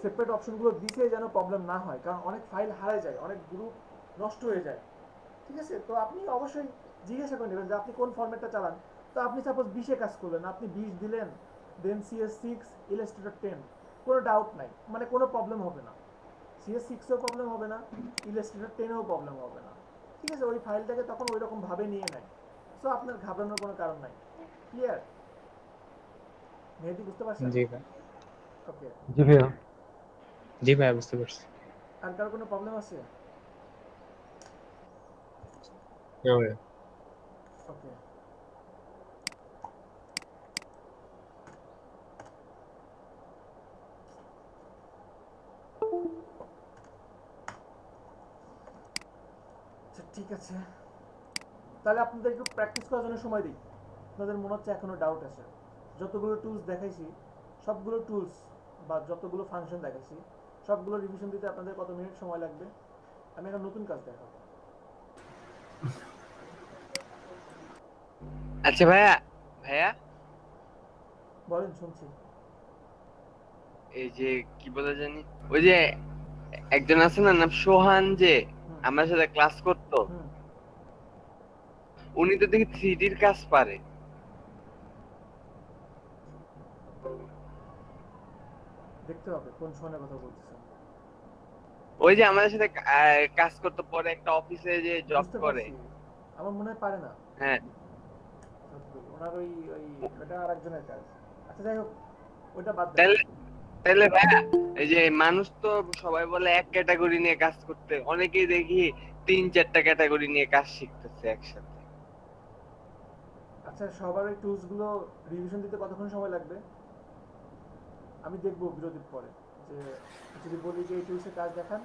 সেপারেট অপশনগুলো দিছে যেন প্রবলেম না হয়, কারণ অনেক ফাইল হারায় যায়, অনেক গ্রুপ নষ্ট হয়ে যায়, ঠিক আছে? তো আপনি অবশ্যই জিজ্ঞাসা করে নেবেন যে আপনি কোন ফরম্যাটটা চালান। তো আপনি সাপোজ 20-এ কাজ করলেন, আপনি 20 দিলেন, দেন CS6 ইলাস্ট্রেটর 10, কোনো ডাউট নাই, মানে কোনো প্রবলেম হবে না, CS6এও প্রবলেম হবে না, ইলাস্ট্রেটর 10এও প্রবলেম হবে না, ঠিক আছে? ওই ফাইলটাকে তখন ওই রকম ভাবে নিয়ে নেয়। সো আপনার ঘাবড়ানোর কোনো কারণ নাই। ক্লিয়ার? মেহেদি বুঝতে পারছেন? জি ভাই, ওকে। জি ভাইয়া। জি ভাই বুঝতে পারছি। আর কারো কোনো প্রবলেম আছে? হ্যাঁ ভাই। ওকে, আচ্ছা ঠিক আছে, তাহলে আপনাদের একটু প্র্যাকটিস করার জন্য সময় দিই। আপনাদের মনে হচ্ছে এখনো ডাউট আছে। যতগুলো টুলস দেখাইছি, সবগুলো টুলস বা যতগুলো ফাংশন দেখাইছি, সবগুলো রিভিশন দিতে আপনাদের কত মিনিট সময় লাগবে? আমি একটা নতুন কাজ দেখাবো। আচ্ছা ভাইয়া, ভাইয়া বলেন, শুনছি। এই যে কি বলে জানি, ওই যে একজন আছে না নাম সোহান, যে হুম আমার সাথে ক্লাস করতো, হুম, উনি তো দেখি 3Dর কাজ পারে। দেখতে হবে কোন সোহানের কথা বলতেছেন। ওই যে আমাদের সাথে কাজ করতে, পরে একটা অফিসে যে জব বুঝতে করে। পারছি, আমার মনে হয় পারে না। হ্যাঁ, ওনার ওই ওই ওটা আরেকজনের কাজ। আচ্ছা যাই হোক, ওটা বাদ দেন। তাহলে তাহলে ভাইয়া, এই যে মানুষ তো সবাই বলে এক ক্যাটাগরি নিয়ে কাজ করতে, অনেকেই দেখি 3-4টা ক্যাটাগরি নিয়ে কাজ শিখতেছে একসাথে। আচ্ছা, সবার ওই টুলস গুলো রিভিশন দিতে কতক্ষণ সময় লাগবে? আমি দেখবো বিরতির পরে, যে যদি বলি যে এই টুলসের কাজ দেখান,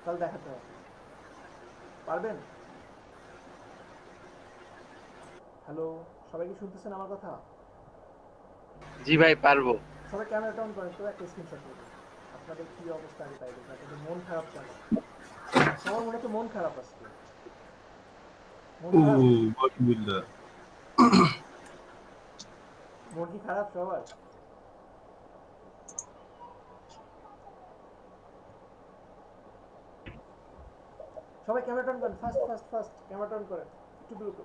তাহলে দেখাতে হবে। পারবেন? হ্যালো, সবাই কি শুনতেছেন আমার কথা? জি ভাই পারবো। সবাই ক্যামেরাটা অন করেন তো, একটা স্ক্রিনশট নেবেন। আপনাদের কি অবস্থা আগে তাই দেখবেন। আপনাদের মন খারাপ কেন? সবার মনে তো মন খারাপ আজকে। মন খারাপ? মন কি খারাপ সবার? সবাই ক্যামেরা অন করেন, fast fast fast camera on করেন, একটু দ্রুত।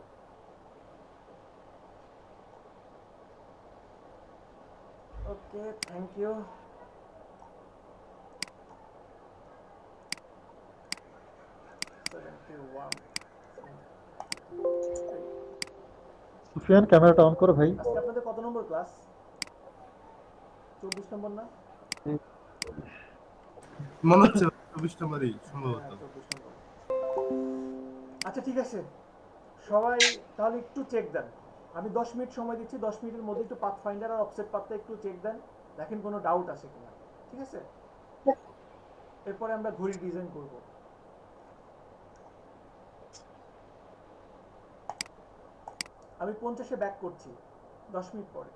ওকে, থ্যাংক ইউ। সুফিয়ান ক্যামেরাটা অন করো ভাই। আজকে আপনাদের কত নম্বর ক্লাস? 24 নম্বর না? মনে হচ্ছে 24 নম্বরই সম্ভবত। হ্যাঁ, 24 নম্বর। আচ্ছা ঠিক আছে, সবাই তাহলে একটু চেক দেন। আমি 10 মিনিট সময় দিচ্ছি, 10 মিনিটের মধ্যে একটু পাথ ফাইন্ডার আর অফসেট পাথটা একটু চেক দেন, দেখেন কোনো ডাউট আছে কিনা, ঠিক আছে? এরপরে আমরা ঘড়ি ডিজাইন করব। আমি 50-এ ব্যাক করছি 10 মিনিট পরে।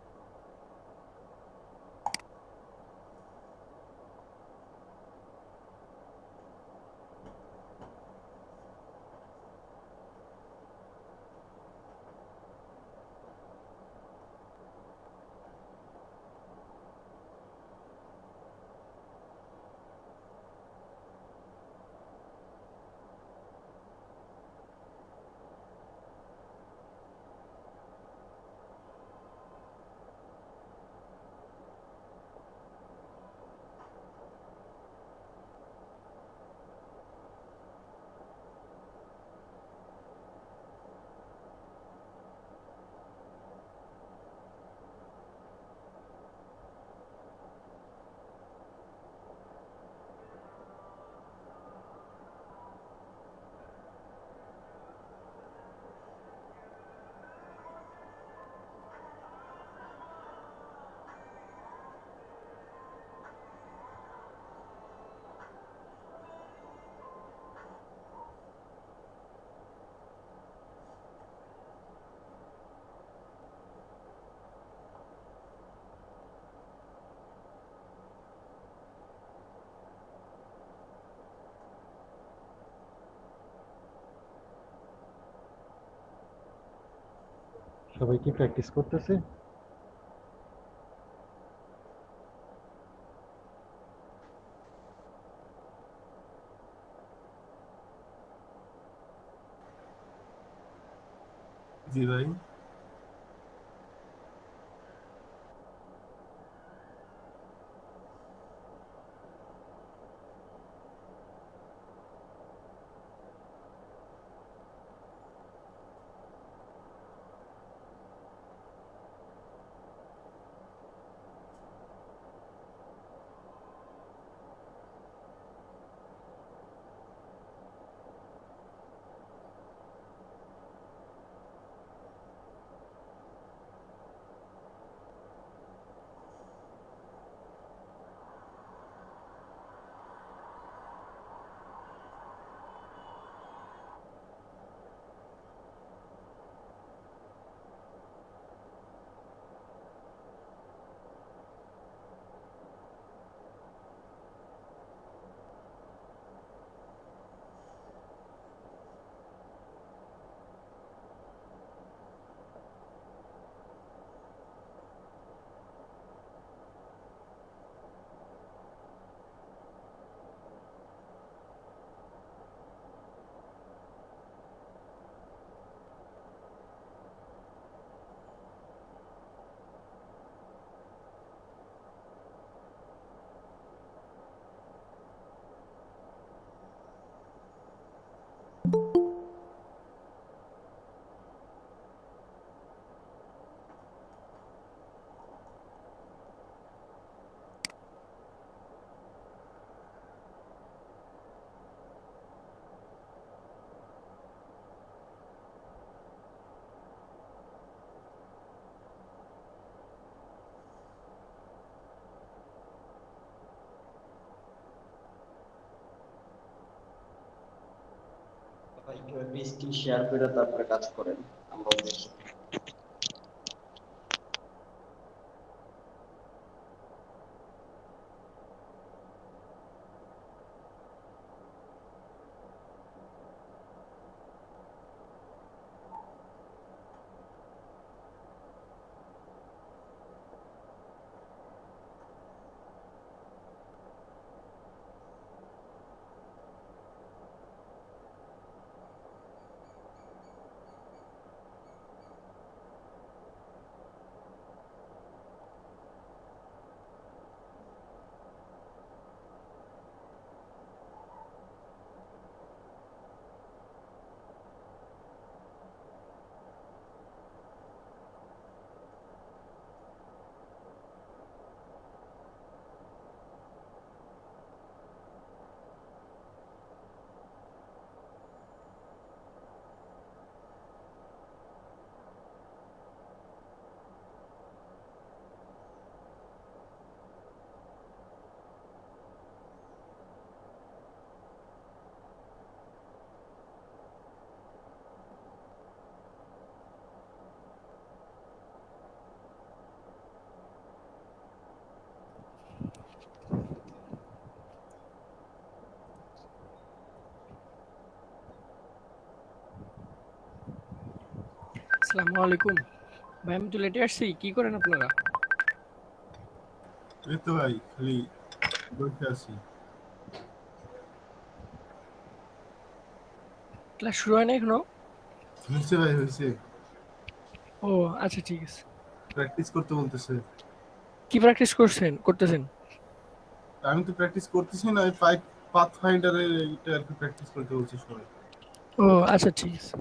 সবাই কি প্র্যাকটিস করতেছে? জি ভাই। ভাই কেউ একটা স্ক্রিন শেয়ার করে তারপরে কাজ করেন, আমরাও দেখি। আসসালামু আলাইকুম ভাই, আমি তো লেটে আসছি, কি করেন আপনারা? এই তো ভাই খালি বসে আছি। ক্লাস শুরু হয় না এখনো? হয়েছে ভাই হয়েছে, ও আচ্ছা, ঠিক আছে। প্র্যাকটিস করতে বলতেছে। কি প্র্যাকটিস করতেছেন? আমি তো প্র্যাকটিস করতেছি না, আমি পাথ ফাইন্ডারের এটা আর কি প্র্যাকটিস করতে বলছি সবাই। ও আচ্ছা, ঠিক আছে।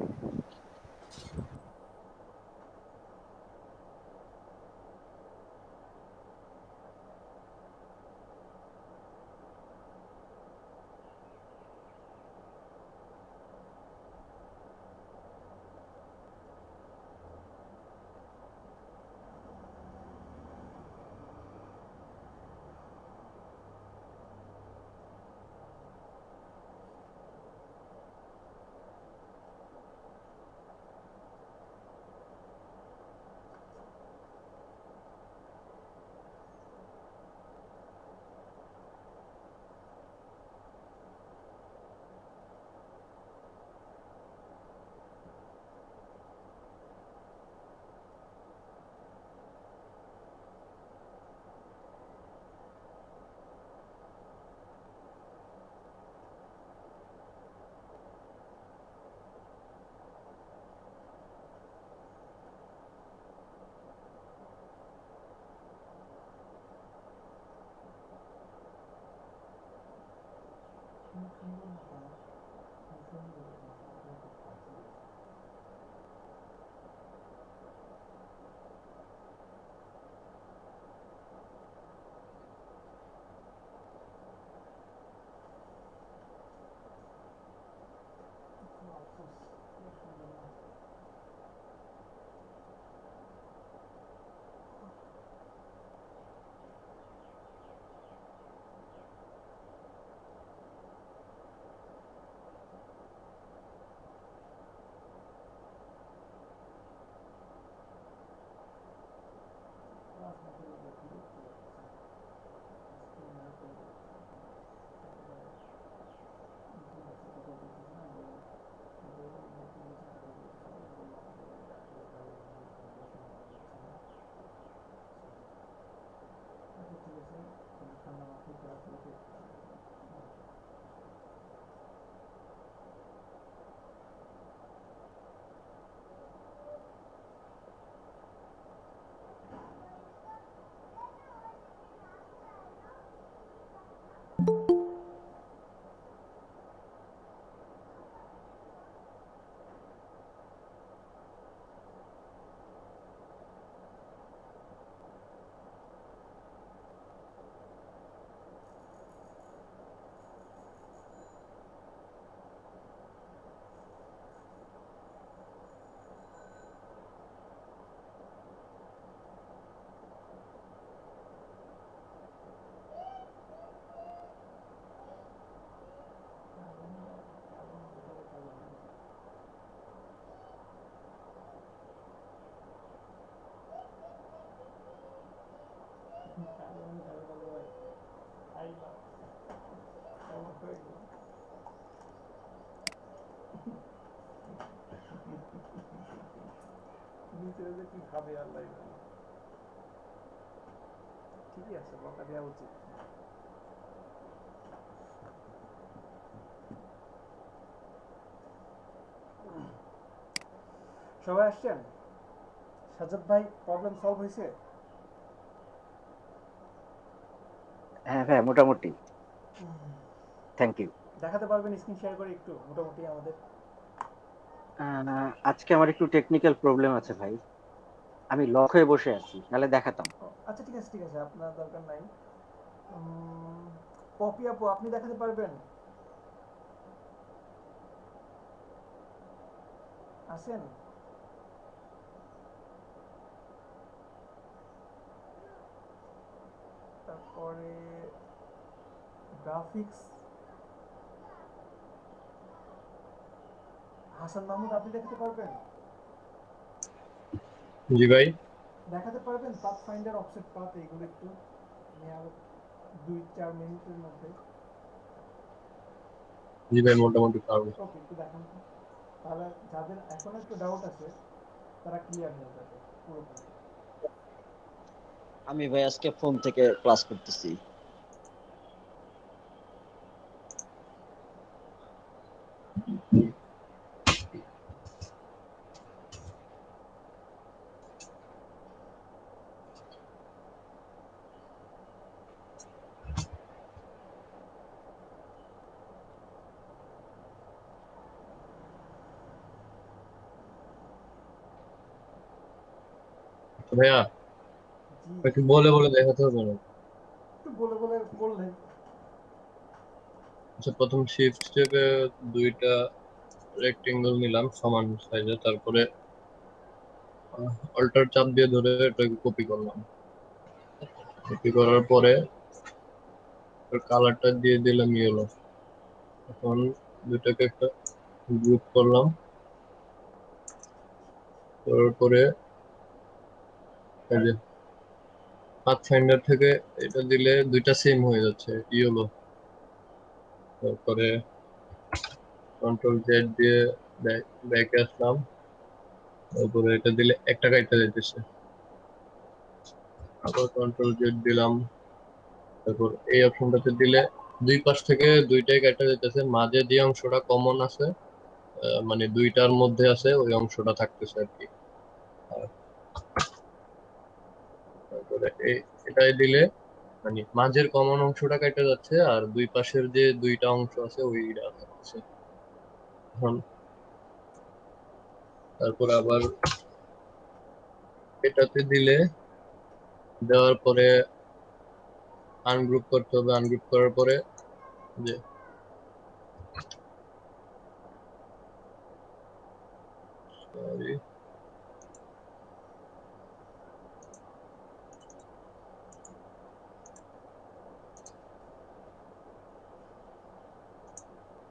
কি খাবে আল্লাহ জানে। ঠিকই আছে, বকা দেওয়া উচিত। সবাই আসছেন? সাজ্জাদ ভাই, প্রবলেম সলভ হয়েছে? হ্যাঁ হ্যাঁ, মোটামুটি। Thank you. দেখাতে পারবেন স্ক্রিন শেয়ার করে একটু মোটামুটি আমাদের? আজকে আমার একটু টেকনিক্যাল প্রবলেম আছে ভাই, আমি লক হয়ে বসে আছি, নাহলে দেখাতাম। আচ্ছা ঠিক আছে, ঠিক আছে, আপনার দরকার নাই। পপি আপু, আপনি দেখাতে পারবেন? আসেন। তারপরে গ্রাফিক্স হাসান মাহমুদ, আপনি দেখাতে পারবেন? জি ভাই। দেখাতে পারবেন পাথ ফাইন্ডার, অফসেট পাথ, এইগুলো একটু আরো 2-4 মিনিটের মধ্যে? জি ভাই, মোটামুটি পারবো। ওকে, একটু দেখান তো। তাহলে যাদের এখন একটু ডাউট আছে তারা ক্লিয়ার হয়ে যাবে পুরোপুরি। আমি ভাই আজকে ফোন থেকে ক্লাস করতেছি। ভাইয়া জি একটু বলে বলে দেখাতে হবে না? একটু বলে বলে বললেন। আচ্ছা, প্রথম শিফট স্টেপে দুইটা রেক্টেঙ্গেল নিলাম সমান সাইজে, তারপরে অল্টার চাপ দিয়ে ধরে এটাকে কপি করলাম। কপি করার পরে কালারটা দিয়ে দিলাম ইয়েলো। এখন দুটাকে একটা গ্রুপ করলাম, করার পরে এই যে পাথফাইন্ডার থেকে এটা দিলে দুইটা সেম হয়ে যাচ্ছে ইয়েলো। তারপরে কন্ট্রোল জেড দিয়ে ব্যাকে আসলাম, তারপরে এটা দিলে একটা কাইটা যাইতেছে। আবার কন্ট্রোল জেড দিলাম, তারপর এই অপশনটাতে দিলে দুই পাশ থেকে দুইটাই কাটা যাইতেছে, মাঝে যে অংশটা কমন আছে মানে দুইটার মধ্যে আছে ওই অংশটা থাকতেছে আর কি। আর তারপরে এটাই দিলে মানে মাঝের কমন অংশটা কেটে যাচ্ছে আর দুই পাশের যে দুইটা অংশ আছে ওইটা থাকতেছে। এখন তারপর আবার এটাতে দিলে, দেওয়ার পরে আনগ্রুপ করতে হবে। আনগ্রুপ করার পরে যে সরি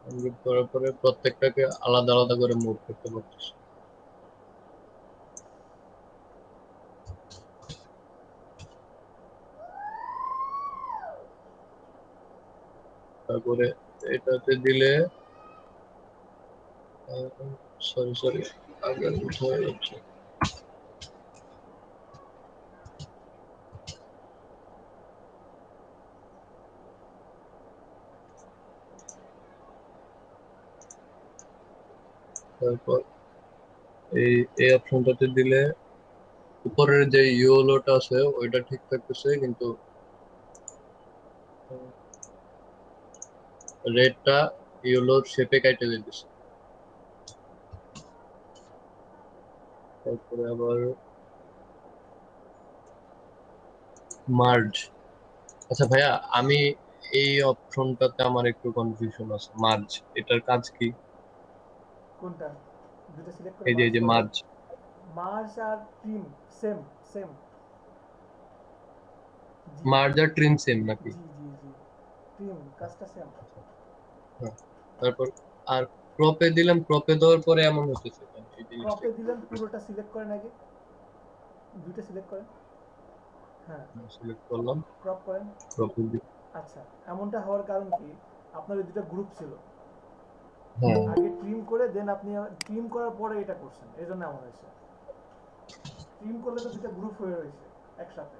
আনগ্রুপ করার পরে প্রত্যেকটাকে আলাদা আলাদা করে মুভ করতে পারতেছি। তারপরে এটাতে দিলে সরি সরি আগে উঠে যাচ্ছে। তারপর এই এই অপশনটাতে দিলে উপরের যে ইউলোটা আছে ওইটা ঠিক থাকতেছে, কিন্তু রেডটা ইয়েলোর শেপে কাটে দিতেছে। তারপরে আবার মার্জ। আচ্ছা ভাইয়া, আমি এই অপশনটাতে আমার একটু কনফিউশন আছে। মার্জ এটার কাজ কি? কোনটা? দুটো সিলেক্ট করে এই যে মার্জ এই যে করবেন। মার্জ। মার্জ আর ট্রিম সেম সেম। জি মার্জ আর ট্রিম সেম নাকি? জি জি জি ট্রিম কাজটা সেম। হ্যাঁ। তারপর আর ক্রপে দিলাম, ক্রপে দেওয়ার পরে এমন হতেছে কেন এই জিনিসটা? ক্রপে দিলেন পুরোটা সিলেক্ট করেন আগে, দুইটা সিলেক্ট করেন। হ্যাঁ সিলেক্ট করলাম, ক্রপ করেন। ক্রপে দিই। আচ্ছা এমনটা হওয়ার কারণ কি, আপনার এই দুটো গ্রুপ ছিল, হ্যাঁ আগে ট্রিম করে দেন আপনি ট্রিম করার পরে এটা করছেন, এই জন্য এমন হয়েছে। ট্রিম করলে তো দুটো গ্রুপ হয়ে রয়েছে একসাথে।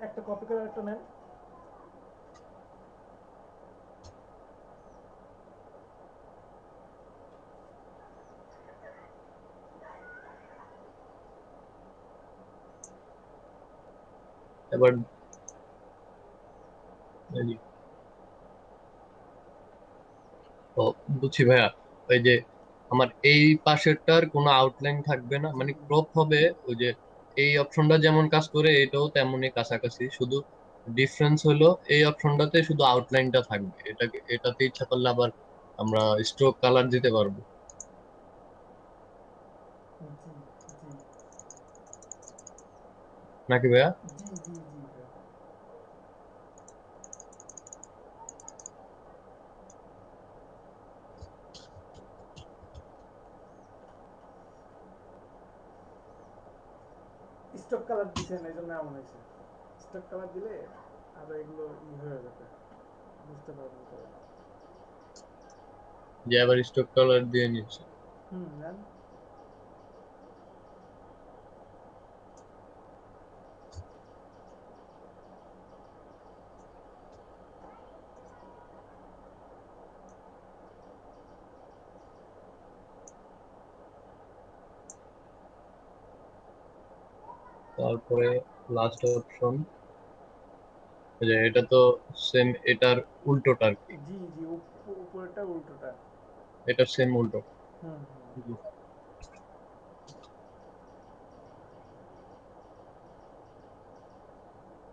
একটা কপি করে একটা নেন। এবার ও বুঝছি ভাইয়া। ওই যে আমার এই পাশেরটার কোনো আউটলাইন থাকবে না, মানে ক্রপ হবে ওই যে এই অপশনটা যেমন কাজ করে এটাও তেমনই কাছাকাছি, শুধু ডিফারেন্স হলো এই অপশনটাতে শুধু আউটলাইনটা থাকবে। এটাতে ইচ্ছা করলে আবার আমরা স্ট্রোক কালার দিতে পারবো জি জি নাকি ভাইয়া? জি জি জি স্টক কালার দিছেন এই জন্য এমন হয়েছে। স্টক কালার দিলে আরো এগুলো হয়ে যাবে, বুঝতে পারবেন তো। যে আবার স্ট্রোক কালার দিয়ে নিচ্ছে। নেন। তারপরে লাস্ট অপশন, যে এটা তো সেম এটার উল্টোটা আর কি, জি জি, উপরেরটা উল্টোটা। এটা সেম উল্টো। হুম হুম।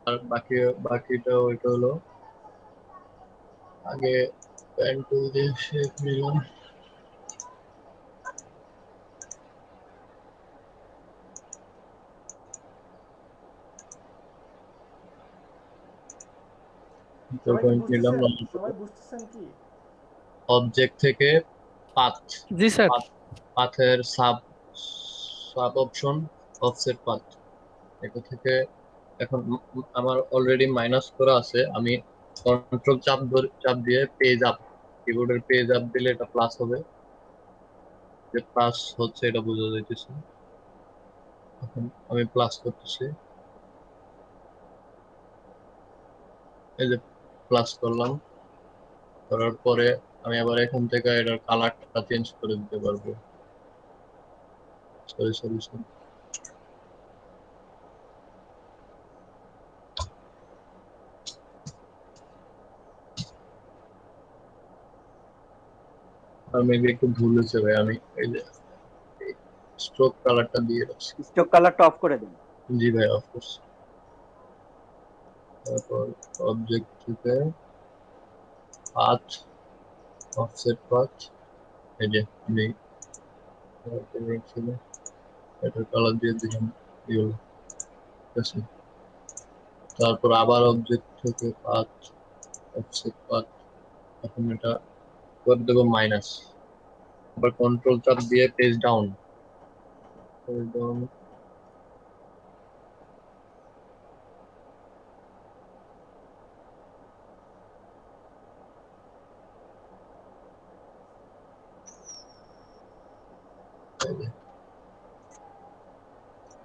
আর বাকিটা ওইটা হলো আগে প্যান টুল দিয়ে শেপ নিলাম। পয়েন্ট নিলাম, সবাই বুঝতেছেন কি? অবজেক্ট থেকে পাথ, জি স্যার। পাথের সাব অপশন অফসেট পাথ, এটা থেকে এখন আমার অলরেডি মাইনাস করা আছে, আমি কন্ট্রোল চাপ দিয়ে পেজ আপ, কিবোর্ডের পেজ আপ দিলে এটা প্লাস হবে, যে প্লাস হচ্ছে এটা বোঝা যাইতেছে। এখন আমি প্লাস করতেছি, এই যে প্লাস করলাম, করার পরে আমি আবার এখান থেকে এটার কালারটা চেঞ্জ করে দিতে পারবো। সরি মেবি একটু ভুল হয়েছে ভাই, আমি এই যে স্ট্রোক কালারটা দিয়ে রাখছি। স্ট্রোক কালারটা অফ করে দিন। জি ভাই, অফ কোর্স। তারপর অবজেক্ট থেকে পাথ, অফসেট পাথ, এই যে আমি এটা কালার দিয়ে দিলাম ইয়েলো, ঠিক আছে। তারপর আবার অবজেক্ট থেকে পাথ, অফসেট পাথ, এখন এটা করে দেবো মাইনাস, আবার কন্ট্রোল চাপ দিয়ে পেজ ডাউন,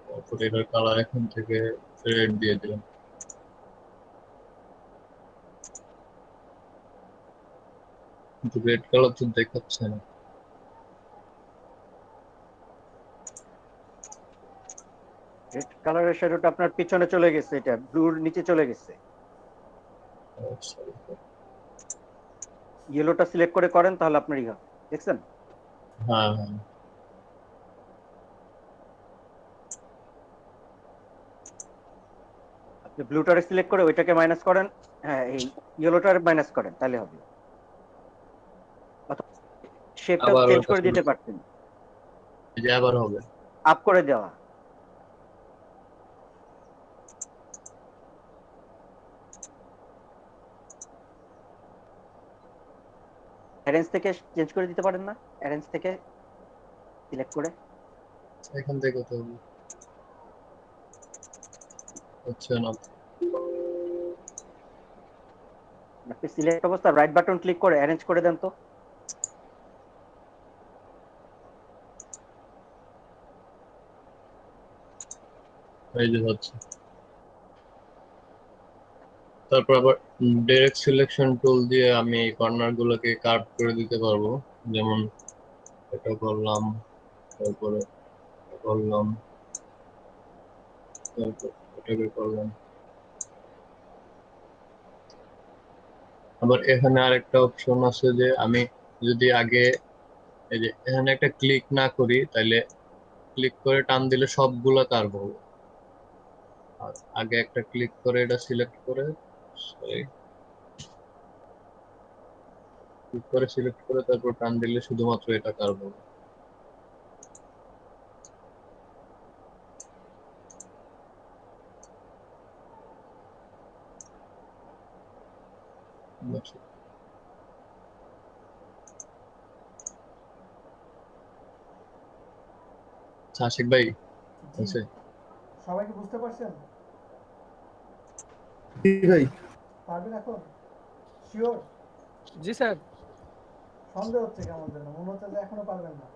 তারপর এটার কালার এখান থেকে রেড দিয়ে দিলাম। কিন্তু রেড কালার তো দেখাচ্ছে না। রেড কালারের শ্যাডোটা আপনার পিছনে চলে গেছে, এটা ব্লুর নিচে চলে গেছে। ইয়েলোটা সিলেক্ট করে করেন তাহলে আপনার ইয়া দেখছেন। হ্যাঁ আপনি ব্লুটারে সিলেক্ট করে ওইটাকে মাইনাস করেন, হ্যাঁ এই ইয়েলোটার মাইনাস করেন তাহলে হবে। শেপটা চেঞ্জ করে দিতে পারতেন, এই যে আবার হবে আপ করে দেওয়া। অ্যারেঞ্জ থেকে চেঞ্জ করে দিতে পারেন না? অ্যারেঞ্জ থেকে সিলেক্ট করে এখান থেকে তো হচ্ছে না। আপনি সিলেক্ট অবস্থা রাইট বাটন ক্লিক করে অ্যারেঞ্জ করে দেন তো। এই যে হচ্ছে। তারপর আবার ডাইরেক্ট সিলেকশন টুল দিয়ে আমি এই কর্নার গুলোকে কাট করে দিতে পারবো, যেমন এটা করলাম, তারপরে করলাম, তারপর এটাকে করলাম। আবার এখানে আরেকটা অপশন আছে, যে আমি যদি আগে এই যে এখানে একটা ক্লিক না করি, তাহলে ক্লিক করে টান দিলে সবগুলা কার্ভ হবে। আর আগে একটা ক্লিক করে এটা সিলেক্ট করে, ক্লিক করে সিলেক্ট করে তারপর টান দিলে শুধুমাত্র এটা কার্ভ হবে। আশিক ভাই আছে? সবাই কি বুঝতে পারছেন? জি ভাই। পারবেন এখন? শিওর? জি স্যার। সন্দেহ হচ্ছে কেমন যেন, মনে হচ্ছে যে এখনো পারবেন না।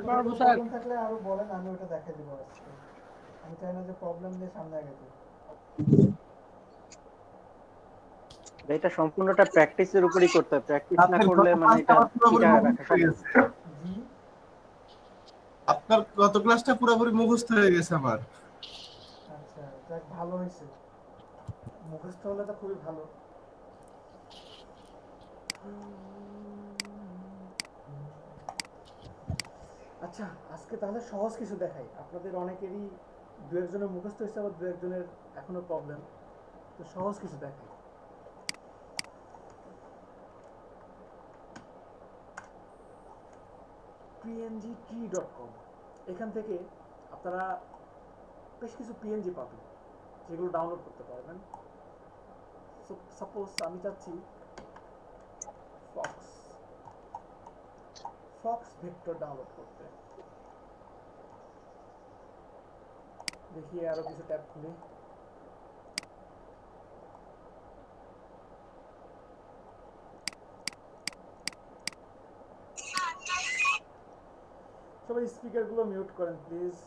পারবো স্যার। প্রবলেম থাকলে আরো বলেন, আমি ওটা দেখাই দিব আজকে। আমি চাই না যে প্রবলেম নিয়ে সামনে আগাতে। এটা সম্পূর্ণটা প্র্যাকটিসের উপরই করতে হবে, প্র্যাকটিস না করলে মানে এটা রাখা সম্ভব। আপনার গত ক্লাসটা পুরোপুরি মুখস্থ হয়ে গেছে আমার। যাক, ভালো হয়েছে, মুখস্থ হলে তো খুবই ভালো। আচ্ছা, আজকে তাহলে সহজ কিছু দেখাই। আপনাদের অনেকেরই দু একজনের মুখস্থ হয়েছে, আবার দু একজনের এখনো প্রবলেম, তো সহজ কিছু দেখাই। pngtree.com, এখান থেকে আপনারা বেশ কিছু পিএনজি পাবেন যেগুলো ডাউনলোড করতে পারবেন। সাপোজ আমি চাচ্ছি ফক্স ভেক্টর ডাউনলোড করতে। দেখি আরো কিছু ট্যাব খুলি। সবাই স্পিকার গুলো মিউট করেন প্লিজ।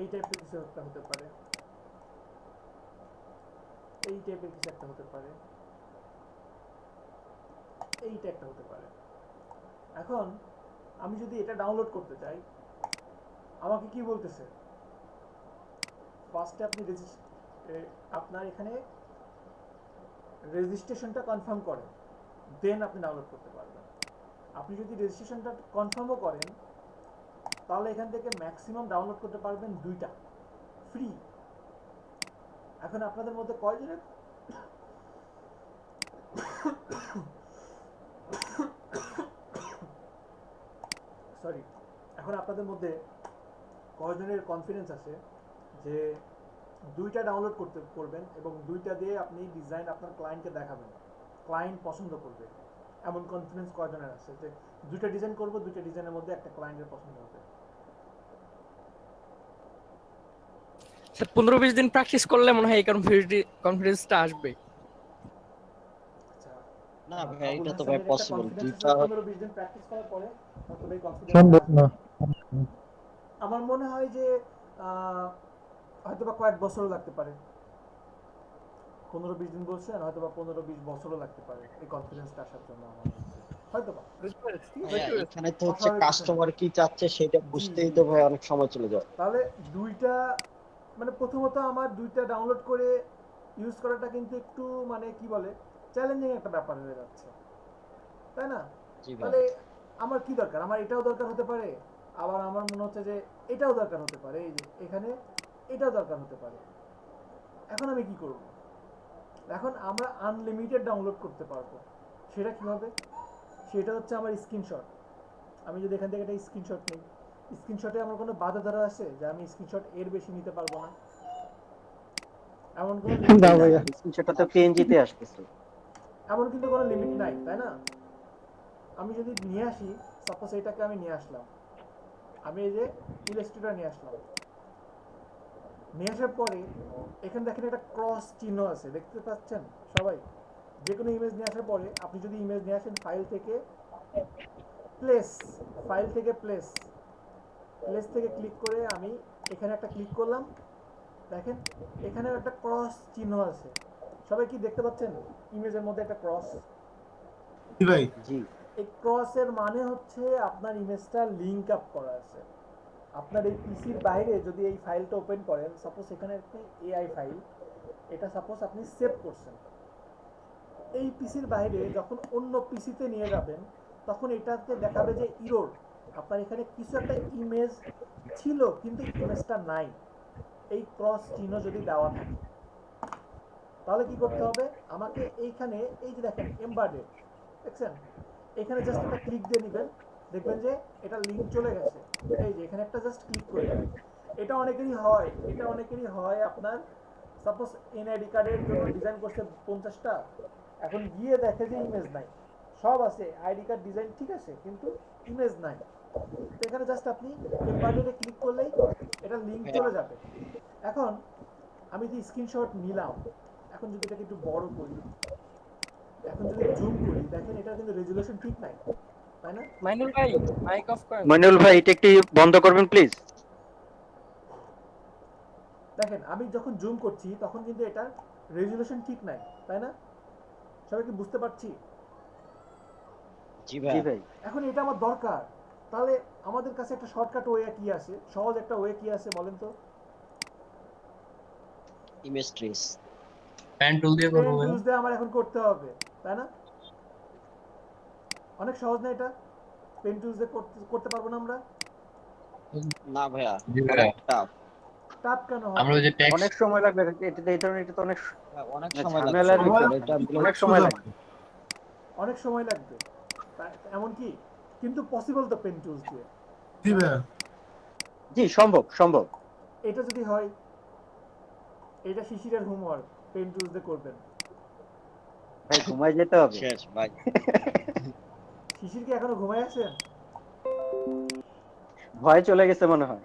এই টাইপের কিছু একটা হতে পারে, এই টাইপের কিছু একটা হতে পারে, এইটা একটা হতে পারে। এখন আমি যদি এটা ডাউনলোড করতে চাই, আমাকে কি বলতেছে? ফার্স্টে আপনি আপনার এখানে রেজিস্ট্রেশনটা কনফার্ম করেন, দেন আপনি ডাউনলোড করতে পারবেন। আপনি যদি রেজিস্ট্রেশনটা কনফার্মও করেন, তাহলে এখান থেকে ম্যাক্সিমাম ডাউনলোড করতে পারবেন 2টা ফ্রি। এখন আপনাদের মধ্যে কয়জনের সরি, এখন আপনাদের মধ্যে কয়জনের কনফিডেন্স আছে যে 2টা ডাউনলোড করবেন এবং 2টা দিয়ে আপনি ডিজাইন আপনার ক্লায়েন্টকে দেখাবেন, ক্লায়েন্ট পছন্দ করবে? এমন কনফিডেন্স কয়জনের আছে যে 2টা ডিজাইন করব, 2টা ডিজাইনের মধ্যে একটা ক্লায়েন্টের পছন্দ হবে? স্যার 15-20 দিন প্র্যাকটিস করলে মনে হয় এই কনফিডেন্সটা আসবে। না ভাই, এটা তো ভাই পসিবল। 15-20 দিন প্র্যাকটিস করার পরে হয়তো এই কনফিডেন্স সম্ভব না। আমার মনে হয় যে হয়তোবা কয়েক বছরও লাগতে পারে। 15-20 দিন বলছেন, হয়তোবা 15-20 বছরও লাগতে পারে এই কনফিডেন্সটা আসার জন্য আমার মধ্যে, হয়তোবা। এখানে তো হচ্ছে কাস্টমার কি চাচ্ছে সেটা বুঝতেই তো ভাই অনেক সময় চলে যায়। তাহলে 2টা মানে প্রথমত আমার 2টা ডাউনলোড করে ইউজ করাটা কিন্তু একটু মানে কি বলে চ্যালেঞ্জিং একটা ব্যাপার হয়ে যাচ্ছে, তাই না? তাহলে আমার কি দরকার? আমার এটাও দরকার হতে পারে, আবার আমার মনে হচ্ছে যে এটাও দরকার হতে পারে, এই যে এখানে এটাও দরকার হতে পারে। এখন আমি কি করব? এখন আমরা আনলিমিটেড ডাউনলোড করতে পারবো। সেটা কিভাবে? সেটা হচ্ছে আমার স্ক্রিনশট। আমি যদি এখান থেকে একটা স্ক্রিনশট নিই, স্ক্রিনশটে আমার কোনো বাধা ধরা আছে যে আমি স্ক্রিনশট এর বেশি নিতে পারবো না? এমন কোনো স্ক্রিনশটটা তো পিএনজি তে আসতেছে, এমন কিন্তু কোনো লিমিট নাই, তাই না? আমি যদি নিয়ে আসি, সাপোজ এটাকে আমি নিয়ে আসলাম, আমি এই যে ইলাস্ট্রেটর নিয়ে আসলাম, নিয়ে আসার পরে এখানে দেখেন একটা ক্রস চিহ্ন আছে, দেখতে পাচ্ছেন সবাই? যে কোনো ইমেজ নিয়ে আসার পরে আপনি যদি ইমেজ নিয়ে আসেন ফাইল থেকে প্লেস থেকে ক্লিক করে আমি এখানে একটা ক্লিক করলাম, দেখেন এখানে একটা ক্রস চিহ্ন আছে। সবাই কি দেখতে পাচ্ছেন ইমেজের মধ্যে একটা ক্রস? জি ভাই। জি। এই ক্রসের মানে হচ্ছে আপনার ইমেজটা লিংক আপ করা আছে। আপনার এই পিসির বাইরে যদি এই ফাইলটা ওপেন করেন, সাপোজ এখানে একটি এআই ফাইল, এটা সাপোজ আপনি সেভ করছেন, এই পিসির বাইরে যখন অন্য পিসিতে নিয়ে যাবেন তখন এটাতে দেখাবে যে ইরর, আপনার এখানে কিছু একটা ইমেজ ছিল কিন্তু ইমেজটা নাই। এই ক্রস চিহ্ন যদি দেওয়া থাকে তাহলে কি করতে হবে? আমাকে এইখানে এই যে দেখেন এমবেডেড, দেখছেন? এখানে জাস্ট একটা ক্লিক দিয়ে নেবেন, দেখবেন যে এটা লিংক চলে গেছে। এই যে এখানে একটা জাস্ট ক্লিক করে দেবেন। এটা অনেকেরই হয় আপনার সাপোজ এনআইডি কার্ডের জন্য ডিজাইন করছে 50টা, এখন গিয়ে দেখে যে ইমেজ নাই, সব আছে আইডি কার্ড ডিজাইন ঠিক আছে কিন্তু ইমেজ নাই। তো এখানে জাস্ট আপনি এমবেডেডে ক্লিক করলেই এটা লিংক চলে যাবে। এখন আমি যে স্ক্রিনশট নিলাম, এখন যদি এটাকে একটু বড় করি, এখন যদি জুম করি, দেখেন এটা কিন্তু রেজোলিউশন ঠিক নাই, তাই না? মাইনুল ভাই মাইক অফ করেন। মইনুল ভাই এটা একটু বন্ধ করবেন প্লিজ। দেখেন আমি যখন জুম করছি তখন কিন্তু এটা রেজোলিউশন ঠিক নাই, তাই না? সবাই কি বুঝতে পারছি? জি জি ভাই এখন এটা আমার দরকার, তাহলে আমাদের কাছে একটা শর্টকাট ওয়ে কি আছে, সহজ একটা ওয়ে কি আছে বলেন তো? Image trace. প্যান টুল দিয়ে পেন করবো ভাই। টুলস দিয়ে আমার এখন করতে হবে, তাই না? অনেক সহজ না এটা? পেন টুলস দিয়ে করতে পারবো না আমরা? না ভাইয়া, জি ভাইয়া, অনেক টাফ। টাফ কেন আমরা হবে? ওই যে টেক্সট অনেক সময় লাগবে এটা, এই ধরনের এটা তো অনেক অনেক মানে সময় লাগবে। ঝামেলার সময় বিষয় এটা, অনেক অনেক সময় সোজা লাগবে। অনেক সময় লাগবে এমন কি? কিন্তু পসিবল তো পেন টুলস দিয়ে। জি ভাইয়া, জি সম্ভব সম্ভব। এটা যদি হয়, এটা শিশিরের হোমওয়ার্ক, পেন টুলস দিয়ে করবেন। ভাই ঘুমায় যেতে হবে। শেষ ভাই। শিশির কি এখনো ঘুমায় আছেন? ভয় চলে গেছে মনে হয়।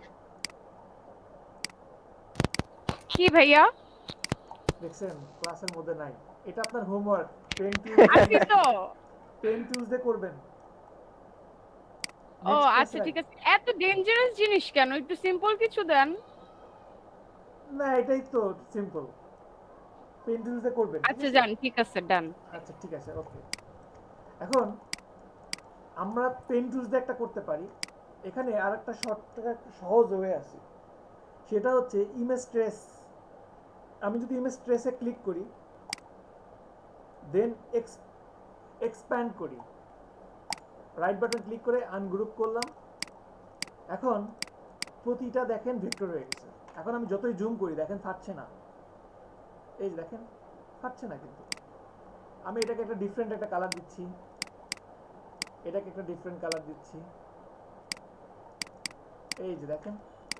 কি ভাইয়া? দেখছেন ক্লাসের মধ্যে নাই। এটা আপনার হোমওয়ার্ক, পেন আছি তো। টুলস দিয়ে করবেন। ও নেক্সট আচ্ছা ঠিক আছে, এত ডেঞ্জারাস জিনিস কেন? একটু সিম্পল কিছু দেন। না এটাই তো সিম্পল, পেন টুলস দিয়ে করবেন। আচ্ছা যান, ঠিক আছে, ডান। আচ্ছা ঠিক আছে, ওকে। এখন আমরা পেন টুলস দিয়ে একটা করতে পারি। এখানে আরেকটা শর্টকাট সহজ ওয়ে আছে, সেটা হচ্ছে ইমেজ ট্রেস। আমি যদি ইমেজ ট্রেসে ক্লিক করি, দেন এক্সপ্যান্ড করি, রাইট বাটন ক্লিক করে আনগ্রুপ করলাম, এখন প্রতিটা দেখেন ভেক্টর হয়ে গেছে। এখন আমি যতই জুম করি দেখেন থাকছে না, এই যে দেখেন থাকছে না। কিন্তু আমি এটাকে একটা ডিফারেন্ট একটা কালার দিচ্ছি, এটাকে একটা ডিফারেন্ট কালার দিচ্ছি, এই যে দেখেন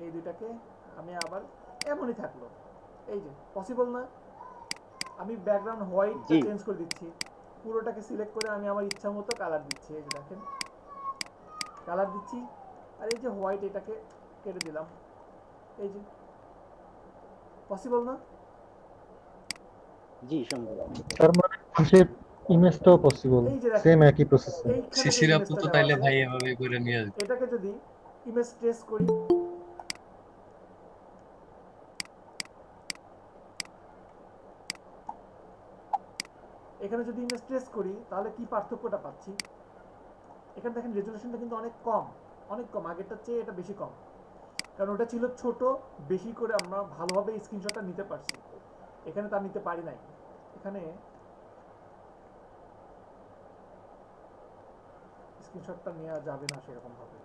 এই দুইটাকে আমি আবার এমনই থাকলো। এই যে পসিবল না? আমি ব্যাকগ্রাউন্ড হোয়াইট চেঞ্জ করে দিচ্ছি, পুরোটাকে সিলেক্ট করে আমি আমার ইচ্ছা মতো কালার দিচ্ছি। এই যে দেখেন কালার দিচ্ছি, আর এই যে হোয়াইট এটাকে কেটে দিলাম। এই যে পসিবল না? জি সম্ভব। তার মানে যে ইমেজটাও পসিবল, এই যে দেখেন সেম একই প্রসেসে। এইখানে যে শিশির আপু ইমেজটা তো দেওয়া তাইলে আছে, ভাই এভাবে করে নিয়ে আসবে। এটাকে যদি ইমেজ ট্রেস করি, এখানে যদি ইমেজ ট্রেস করি তাহলে কি পার্থক্যটা পাচ্ছি? এখানে দেখেন রেজুলেশনটা কিন্তু অনেক কম, অনেক কম, আগেরটার চেয়ে এটা বেশি কম। কারণ ওটা ছিল ছোট, বেশি করে আমরা ভালোভাবে স্ক্রিনশটটা নিতে পারছি, এখানে তা নিতে পারি নাই। এখানে স্ক্রিনশটটা নেওয়া যাবে না সেরকম ভাবে।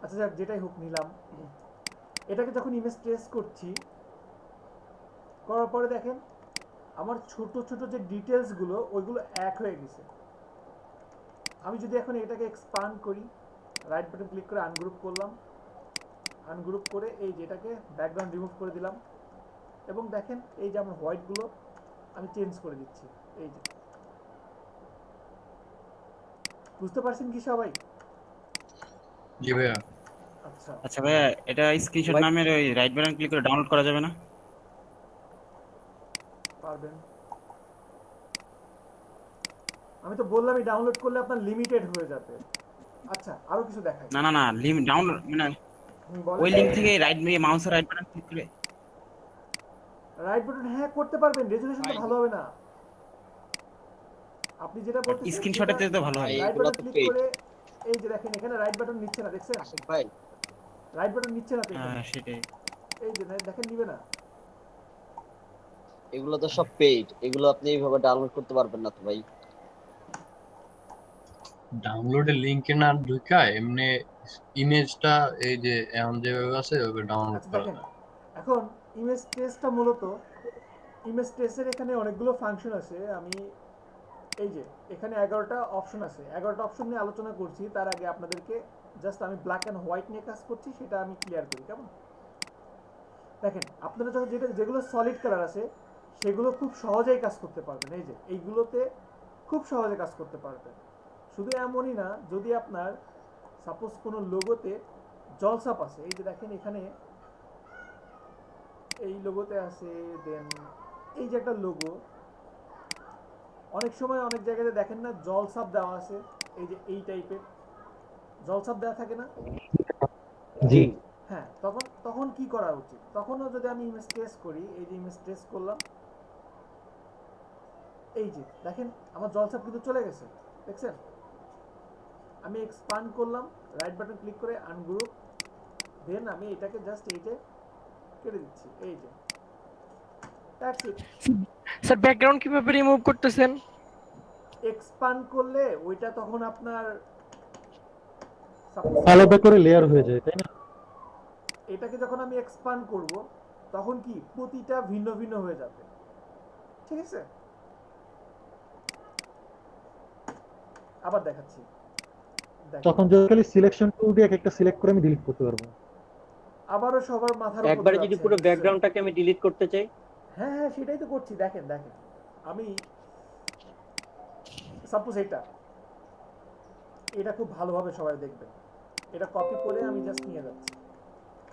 আচ্ছা যাক, যেটাই হোক নিলাম। এটাকে যখন ইমেজ ট্রেস করছি, করার পরে দেখেন আমার ছোট ছোট যে ডিটেলস গুলো ওইগুলো এক হয়ে গেছে। আমি যদি এখন এটাকে এক্সপান্ড করি, রাইট বাটন ক্লিক করে আনগ্রুপ করলাম, আনগ্রুপ করে এই যে এটাকে ব্যাকগ্রাউন্ড রিমুভ করে দিলাম, এবং দেখেন এই যে আমার হোয়াইট গুলো আমি চেঞ্জ করে দিচ্ছি। এই যে বুঝতে পারছেন কি সবাই? জি ভাইয়া। আচ্ছা আচ্ছা ভাইয়া, এটা স্ক্রিনশট নামের ওই রাইট বাটন ক্লিক করে ডাউনলোড করা যাবে না? পারবেন। আমি তো বললামই ডাউনলোড করলে আপনার লিমিটেড হয়ে যাবে। আচ্ছা আরো কিছু দেখাই। না না না, লিমিট ডাউনলোড মানে ওই লিংক থেকে রাইট মাউসের রাইট বাটন ক্লিক করে রাইট বাটন হ্যাঁ করতে পারবেন, রেজুলেশনটা ভালো হবে না। আপনি যেটা বলতেছেন স্ক্রিনশটেতে তো ভালো হবে। রাইট বাটন ক্লিক করে এই যে দেখেন এখানে রাইট বাটন নিচ্ছে না, দেখছেন ভাই রাইট বাটন নিচ্ছে না তো এখানে। হ্যাঁ সেটাই। এই যে দেখেন নিবে না। এগুলো তো সব পেইড, এগুলো আপনি এইভাবে ডাউনলোড করতে পারবেন না তো ভাই। ডাউনলোডের লিংকে না ঢুকা এমনি ইমেজটা এই যে এখন যেভাবে আছে ওইভাবে ডাউনলোড আচ্ছা করা দেখেন যায়। এখন ইমেজ ট্রেসটা মূলত, ইমেজ ট্রেসের এখানে অনেকগুলো ফাংশন আছে। আমি এই যে এখানে 11টা অপশন আছে, 11টা অপশন নিয়ে আলোচনা করছি। তার আগে আপনাদেরকে জাস্ট আমি ব্ল্যাক অ্যান্ড হোয়াইট নিয়ে কাজ করছি, সেটা আমি ক্লিয়ার করি কেমন। দেখেন আপনারা যখন যেগুলো সলিড কালার আছে সেগুলো খুব সহজেই কাজ করতে পারবেন। এই যে এইগুলোতে খুব সহজে কাজ করতে পারবেন। শুধু এমনই না, যদি আপনার সাপোজ কোনো লোগোতে জলসাপ আছে, এই যে দেখেন এখানে এই লোগোতে আছে, দেন এই যে একটা লোগো, অনেক সময় অনেক জায়গাতে দেখেন না জলসাপ দেওয়া আছে, এই যে এই টাইপের জলসাপ দেওয়া থাকে না? জি হ্যাঁ, তখন কি করা উচিত? তখনও যদি আমি ইমেজ ট্রেস করি, এই যে ইমেজ ট্রেস করলাম, এই যে দেখেন আমার জলসাপ কিন্তু চলে গেছে, দেখছেন? আমি এক্সপান্ড করলাম, রাইট বাটন ক্লিক করে আনগ্রুপ, দেন আমি এটাকে জাস্ট এই যে কেটে দিচ্ছি, এই যে দ্যাটস ইট। স্যার ব্যাকগ্রাউন্ড কিভাবে রিমুভ করতেছেন? এক্সপান্ড করলে ওইটা তখন আপনার আলাদা করে লেয়ার হয়ে যায়, তাই না? এটাকে যখন আমি এক্সপান্ড করব তখন কি প্রতিটা ভিন্ন ভিন্ন হয়ে যাবে, ঠিক আছে? আবার দেখাচ্ছি, তখন যদি খালি সিলেকশন টুল দিয়ে একটা সিলেক্ট করে আমি ডিলিট করতে পারবো। আবারও সবার মাথার উপর একবারে যদি পুরো ব্যাকগ্রাউন্ডটাকে আমি ডিলিট করতে চাই? হ্যাঁ হ্যাঁ, সেটাই তো করছি। দেখেন দেখেন, আমি সাপোজ এটা খুব ভালোভাবে সবাই দেখবেন, এটা কপি করে আমি জাস্ট নিয়ে যাচ্ছি,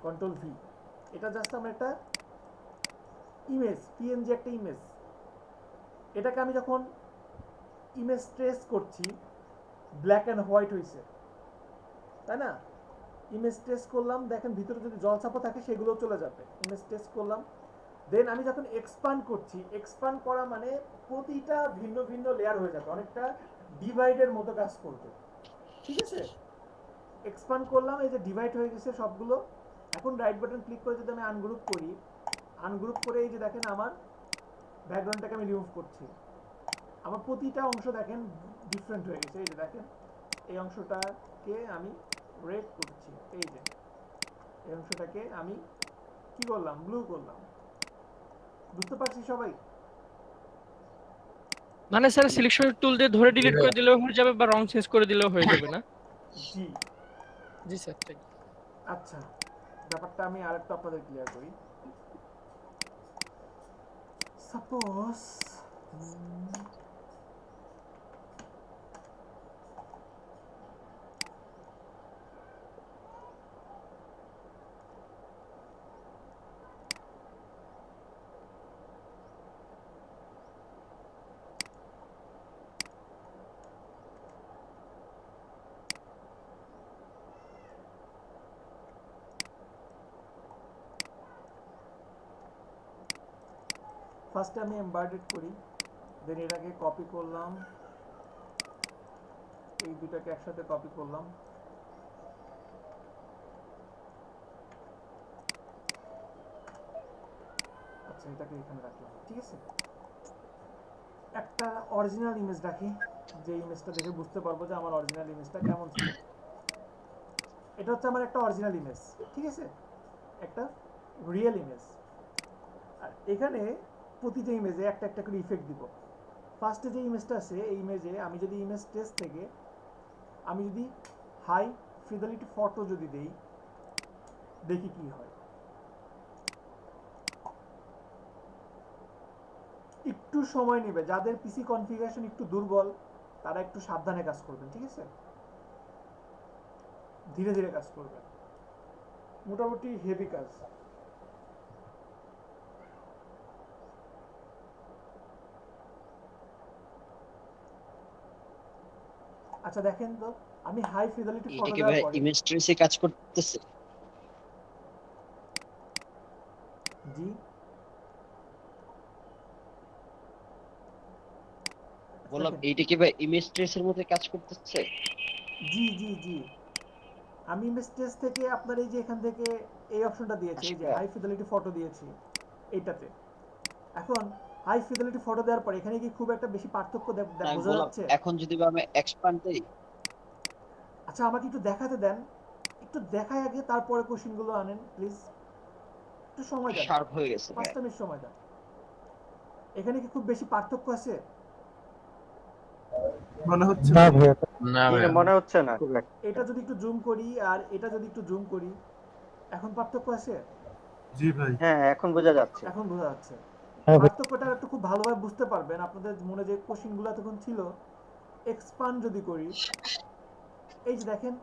কন্ট্রোল ভি। এটা জাস্ট আমার একটা ইমেজ, পিএনজি একটা ইমেজ। এটাকে আমি যখন ইমেজ ট্রেস করছি, ব্ল্যাক অ্যান্ড হোয়াইট হয়েছে, তাই না? ইমেজ ট্রেস করলাম, দেখেন ভিতরে যদি জলছাপা থাকে সেগুলো চলে যাবে। ইমেজ ট্রেস করলাম, দেন আমি যখন এক্সপান্ড করছি, এক্সপান্ড করা মানে প্রতিটা ভিন্ন ভিন্ন লেয়ার হয়ে যাবে, অনেকটা ডিভাইডের মতো কাজ করবে, ঠিক আছে? এক্সপান্ড করলাম, এই যে ডিভাইড হয়ে গেছে সবগুলো। এখন রাইট বাটন ক্লিক করে যদি আমি আনগ্রুপ করি, আনগ্রুপ করে এই যে দেখেন আমার ব্যাকগ্রাউন্ডটাকে আমি রিমুভ করছি, আমার প্রতিটা অংশ দেখেন ডিফারেন্ট হয়ে গেছে। এই যে দেখেন এই অংশটাকে আমি রেড করছি, এই যে এই অংশটাকে আমি কি করলাম, ব্লু করলাম। বুঝতে পারছি সবাই? মানে স্যার সিলেকশন টুল দিয়ে ধরে ডিলিট করে দিলেও হয়ে যাবে বা রং চেঞ্জ করে দিলেও হয়ে যাবে না? জি জি স্যার, ঠিক। আচ্ছা, ব্যাপারটা আমি আরেকটু আপনাদের ক্লিয়ার করি। সাপোজ ফার্স্টে আমি এমবার্ডেড করি, দেন এটাকে কপি করলাম, এই দুটাকে একসাথে কপি করলাম, আচ্ছা এটাকে এখানে রাখলাম, ঠিক আছে? একটা অরিজিনাল ইমেজ রাখি, যে ইমেজটা দেখে বুঝতে পারবো যে আমার অরিজিনাল ইমেজটা কেমন ছিল। এটা হচ্ছে আমার একটা অরিজিনাল ইমেজ, ঠিক আছে? একটা রিয়েল ইমেজ। আর এখানে প্রতিটা ইমেজে একটা একটা করে ইফেক্ট দিব। ফার্স্টে যে ইমেজটা আছে, এই ইমেজে আমি যদি ইমেজ ট্রেস থেকে আমি যদি হাই ফিডেলিটি ফটো যদি দেই, দেখি কি হয়। একটু সময় নেবে, যাদের পিসি কনফিগারেশন একটু দুর্বল তারা একটু সাবধানে কাজ করবেন, ঠিক আছে? ধীরে ধীরে কাজ করবেন, মোটামুটি হেভি কাজ। আচ্ছা দেখেন তো, আমি হাই ফিডেলিটি ফটো এটাকে দেওয়ার ভাই পরে ইমেজ ট্রেসে কাজ করতেছে? জি বললাম এইটা কি ভাই ইমেজ ট্রেসের মধ্যে কাজ করতেছে? জি জি জি, আমি ইমেজ ট্রেস থেকে আপনার এই যে এখান থেকে এই অপশনটা দিয়েছি, এই যে হাই ফিডেলিটি ফটো দিয়েছি এইটাতে। এখন হাই ফিডেলিটি ফটো দেওয়ার পরে এখানে কি খুব একটা বেশি পার্থক্য বোঝা যাচ্ছে? এখন যদি আমি এক্সপান্ড দেই, আচ্ছা আমাকে একটু দেখাতে দেন, একটু দেখাই আগে, তারপরে কোশ্চেনগুলো আনেন প্লিজ। একটু সময় দেন, শার্প হয়ে গেছে 5 মিনিট সময় দেন। এখানে কি খুব বেশি পার্থক্য আছে? মনে হচ্ছে না ভাইয়া, না ভাইয়া মনে হচ্ছে না খুব একটা। এটা যদি একটু জুম করি আর এটা যদি একটু জুম করি, এখন পার্থক্য আছে? জি ভাই, হ্যাঁ এখন বোঝা যাচ্ছে। এখন বোঝা যাচ্ছে। হ্যাঁ ভাই। পার্থক্যটা একটু খুব ভালোভাবে বুঝতে পারবেন। আপনাদের মনে যে কোশ্চেনগুলো তখন ছিল, এক্সপান্ড যদি করি, এই যে দেখেন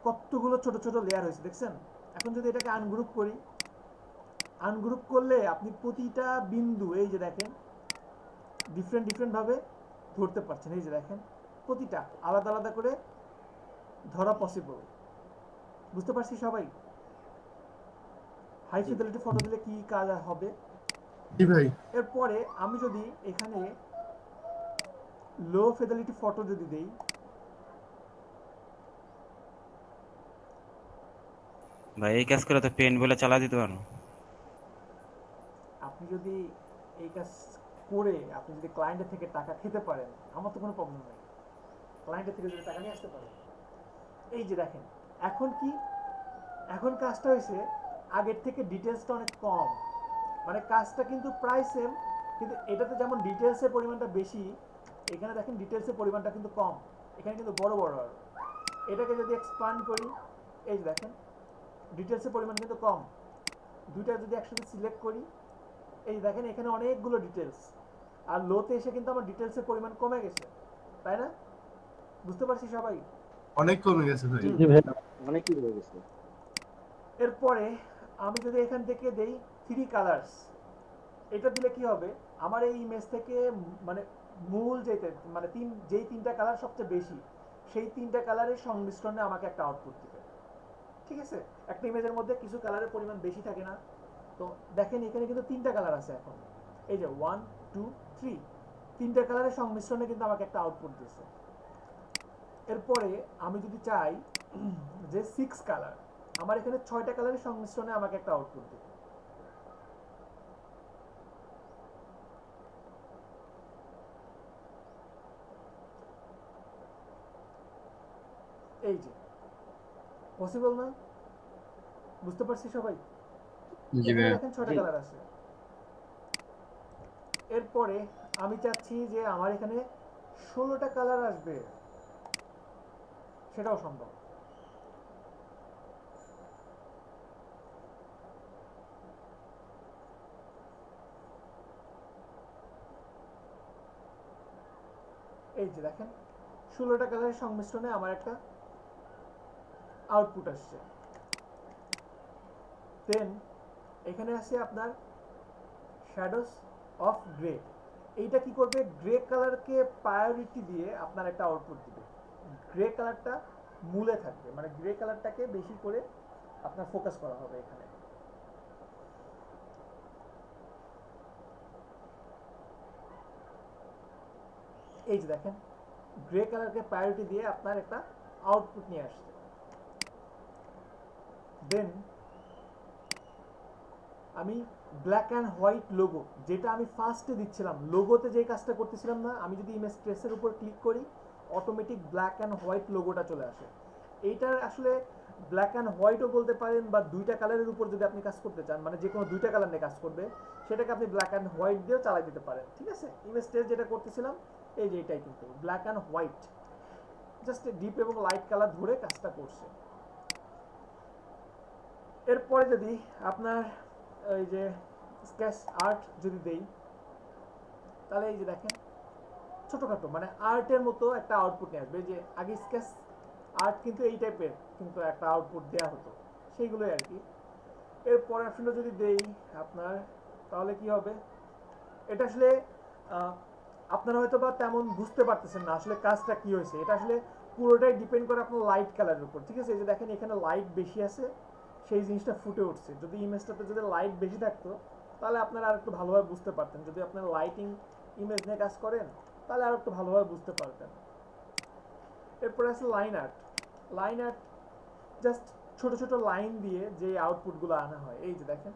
কতগুলো ছোট ছোট লেয়ার হয়েছে, দেখছেন? এখন যদি এটাকে আনগ্রুপ করি, আনগ্রুপ করলে আপনি প্রতিটা বিন্দু এই যে দেখেন ডিফারেন্ট ডিফারেন্ট ভাবে ধরতে পারছেন। এই যে দেখেন প্রতিটা আলাদা আলাদা করে ধরা পসিবল। বুঝতে পারছি সবাই? হাই ফিডেলিটি ফটো দিলে কি কাজ হবে? জি ভাই, এরপরে আমি যদি এখানে লো ফিডেলিটি ফটো যদি দেই, ভাই এই কাজ করে তো পেন্ট বলে চালা দিতে পারো। আপনি যদি এই কাজ করে আপনি যদি ক্লায়েন্টের থেকে টাকা খেতে পারেন, আমার তো কোনো প্রবলেম নেই। ক্লায়েন্টের থেকে যদি টাকা নিয়ে আসতে পারেন, এই যে দেখেন এখন কি, এখন কাজটা হয়েছে আগের থেকে ডিটেলসটা অনেক কম, মানে কাজটা কিন্তু প্রায় সেম, কিন্তু এটাতে যেমন ডিটেলসের পরিমাণটা বেশি, এখানে দেখেন ডিটেলসের পরিমাণটা কিন্তু কম, এখানে কিন্তু বড় বড় আর এটাকে যদি এক্সপ্যান্ড করি, এই যে দেখেন ডিটেলসের পরিমাণ কিন্তু কম। দুইটা যদি একসাথে সিলেক্ট করি, এই দেখেন এখানে অনেকগুলো ডিটেলস, আর লোতে এসে কিন্তু আমার ডিটেলসের পরিমাণ কমে গেছে, তাই না? বুঝতে পারছি সবাই? অনেক কমে গেছে ভাই। জি ভাই অনেকই হয়ে গেছে। এরপরে আমি যদি এখান থেকে দেই 3 কালার্স, এটা দিলে কি হবে, আমার এই ইমেজ থেকে মানে মূল যেটা মানে যেই 3টা কালার সবচেয়ে বেশি, সেই 3টা কালারের সংমিশ্রণে আমাকে একটা আউটপুট দিবে। ঠিক আছে, একটা ইমেজের মধ্যে কিছু কালারের পরিমাণ বেশি থাকে না, তো দেখেন এখানে কিন্তু 3টা কালার আছে। এখন এই যে 1 2 3, 3টা কালারের সংমিশ্রণে কিন্তু আমাকে একটা আউটপুট দিচ্ছে। এরপরে আমি যদি চাই যে 6 কালার, আমার এখানে 6টা কালারের সংমিশ্রণে আমাকে একটা আউটপুট দিবে। এই যে পসিবল না? বুঝতে পারছি সবাই? জি এখানে ভাইয়া। দেখেন 6টা কালার আছে। এরপরে আমি চাচ্ছি যে আমার এখানে 16টা কালার আসবে, সেটাও সম্ভব। এই যে দেখেন 16টা কালারের সংমিশ্রণে আমার একটা আউটপুট আসছে। দেন এখানে আছে আপনার শ্যাডোস অফ গ্রে, এইটা কি করবে, গ্রে কালারকে প্রায়োরিটি দিয়ে আপনার একটা আউটপুট দিবে। গ্রে কালারটা মূলে থাকবে, মানে গ্রে কালারটাকে বেশি করে আপনার ফোকাস করা হবে এখানে। এই যে দেখেন গ্রে কালারকে প্রায়োরিটি দিয়ে আপনার একটা আউটপুট নিয়ে আসছে। দেন আমি ব্ল্যাক অ্যান্ড হোয়াইট লোগো, যেটা আমি ফার্স্টে দিচ্ছিলাম, লোগোতে যে কাজটা করতেছিলাম না, আমি যদি ইমেজ ট্রেসের উপর ক্লিক করি অটোমেটিক ব্ল্যাক অ্যান্ড হোয়াইট লোগোটা চলে আসে। এইটার আসলে ব্ল্যাক অ্যান্ড হোয়াইটও বলতে পারেন, বা দুইটা কালারের উপর যদি আপনি কাজ করতে চান, মানে যে কোনো দুইটা কালার নিয়ে কাজ করবে, সেটাকে আপনি ব্ল্যাক অ্যান্ড হোয়াইট দিয়েও চালাই দিতে পারেন। ঠিক আছে, ইমেজ ট্রেস যেটা করতেছিলাম এই যে এটাই কিন্তু black and white, just deep এবং লাইট কালার ধরে কাজটা করছে। এরপরে যদি আপনার এই যে স্কেচ আর্ট যদি দেই, তাহলে এই যে দেখেন ছোটখাটো মানে আর্টের মতো একটা আউটপুট নিয়ে আসবে। যে আগে স্কেচ আর্ট কিন্তু এই টাইপের কিন্তু একটা আউটপুট দেওয়া হতো, সেইগুলোই আর কি। এরপরে অপশনটা যদি দেই আপনার, তাহলে কি হবে, এটা আসলে আপনারা হয়তো বা তেমন বুঝতে পারতেছেন না আসলে কাজটা কি হয়েছে। এটা আসলে পুরোটাই ডিপেন্ড করে আপনার লাইট কালারের উপর। ঠিক আছে, এই যে দেখেন এখানে লাইট বেশি আছে, সেই জিনিসটা ফুটে উঠছে। যদি ইমেজটাতে যদি লাইট বেশি থাকতো তাহলে আপনারা আর একটু ভালোভাবে বুঝতে পারতেন। যদি আপনার লাইটিং ইমেজ নিয়ে কাজ করেন তাহলে আর একটু ভালোভাবে বুঝতে পারতেন। এরপরে আছে line art. Line art just ছোট ছোট লাইন দিয়ে যে আউটপুটগুলো আনা হয়, এই যে দেখেন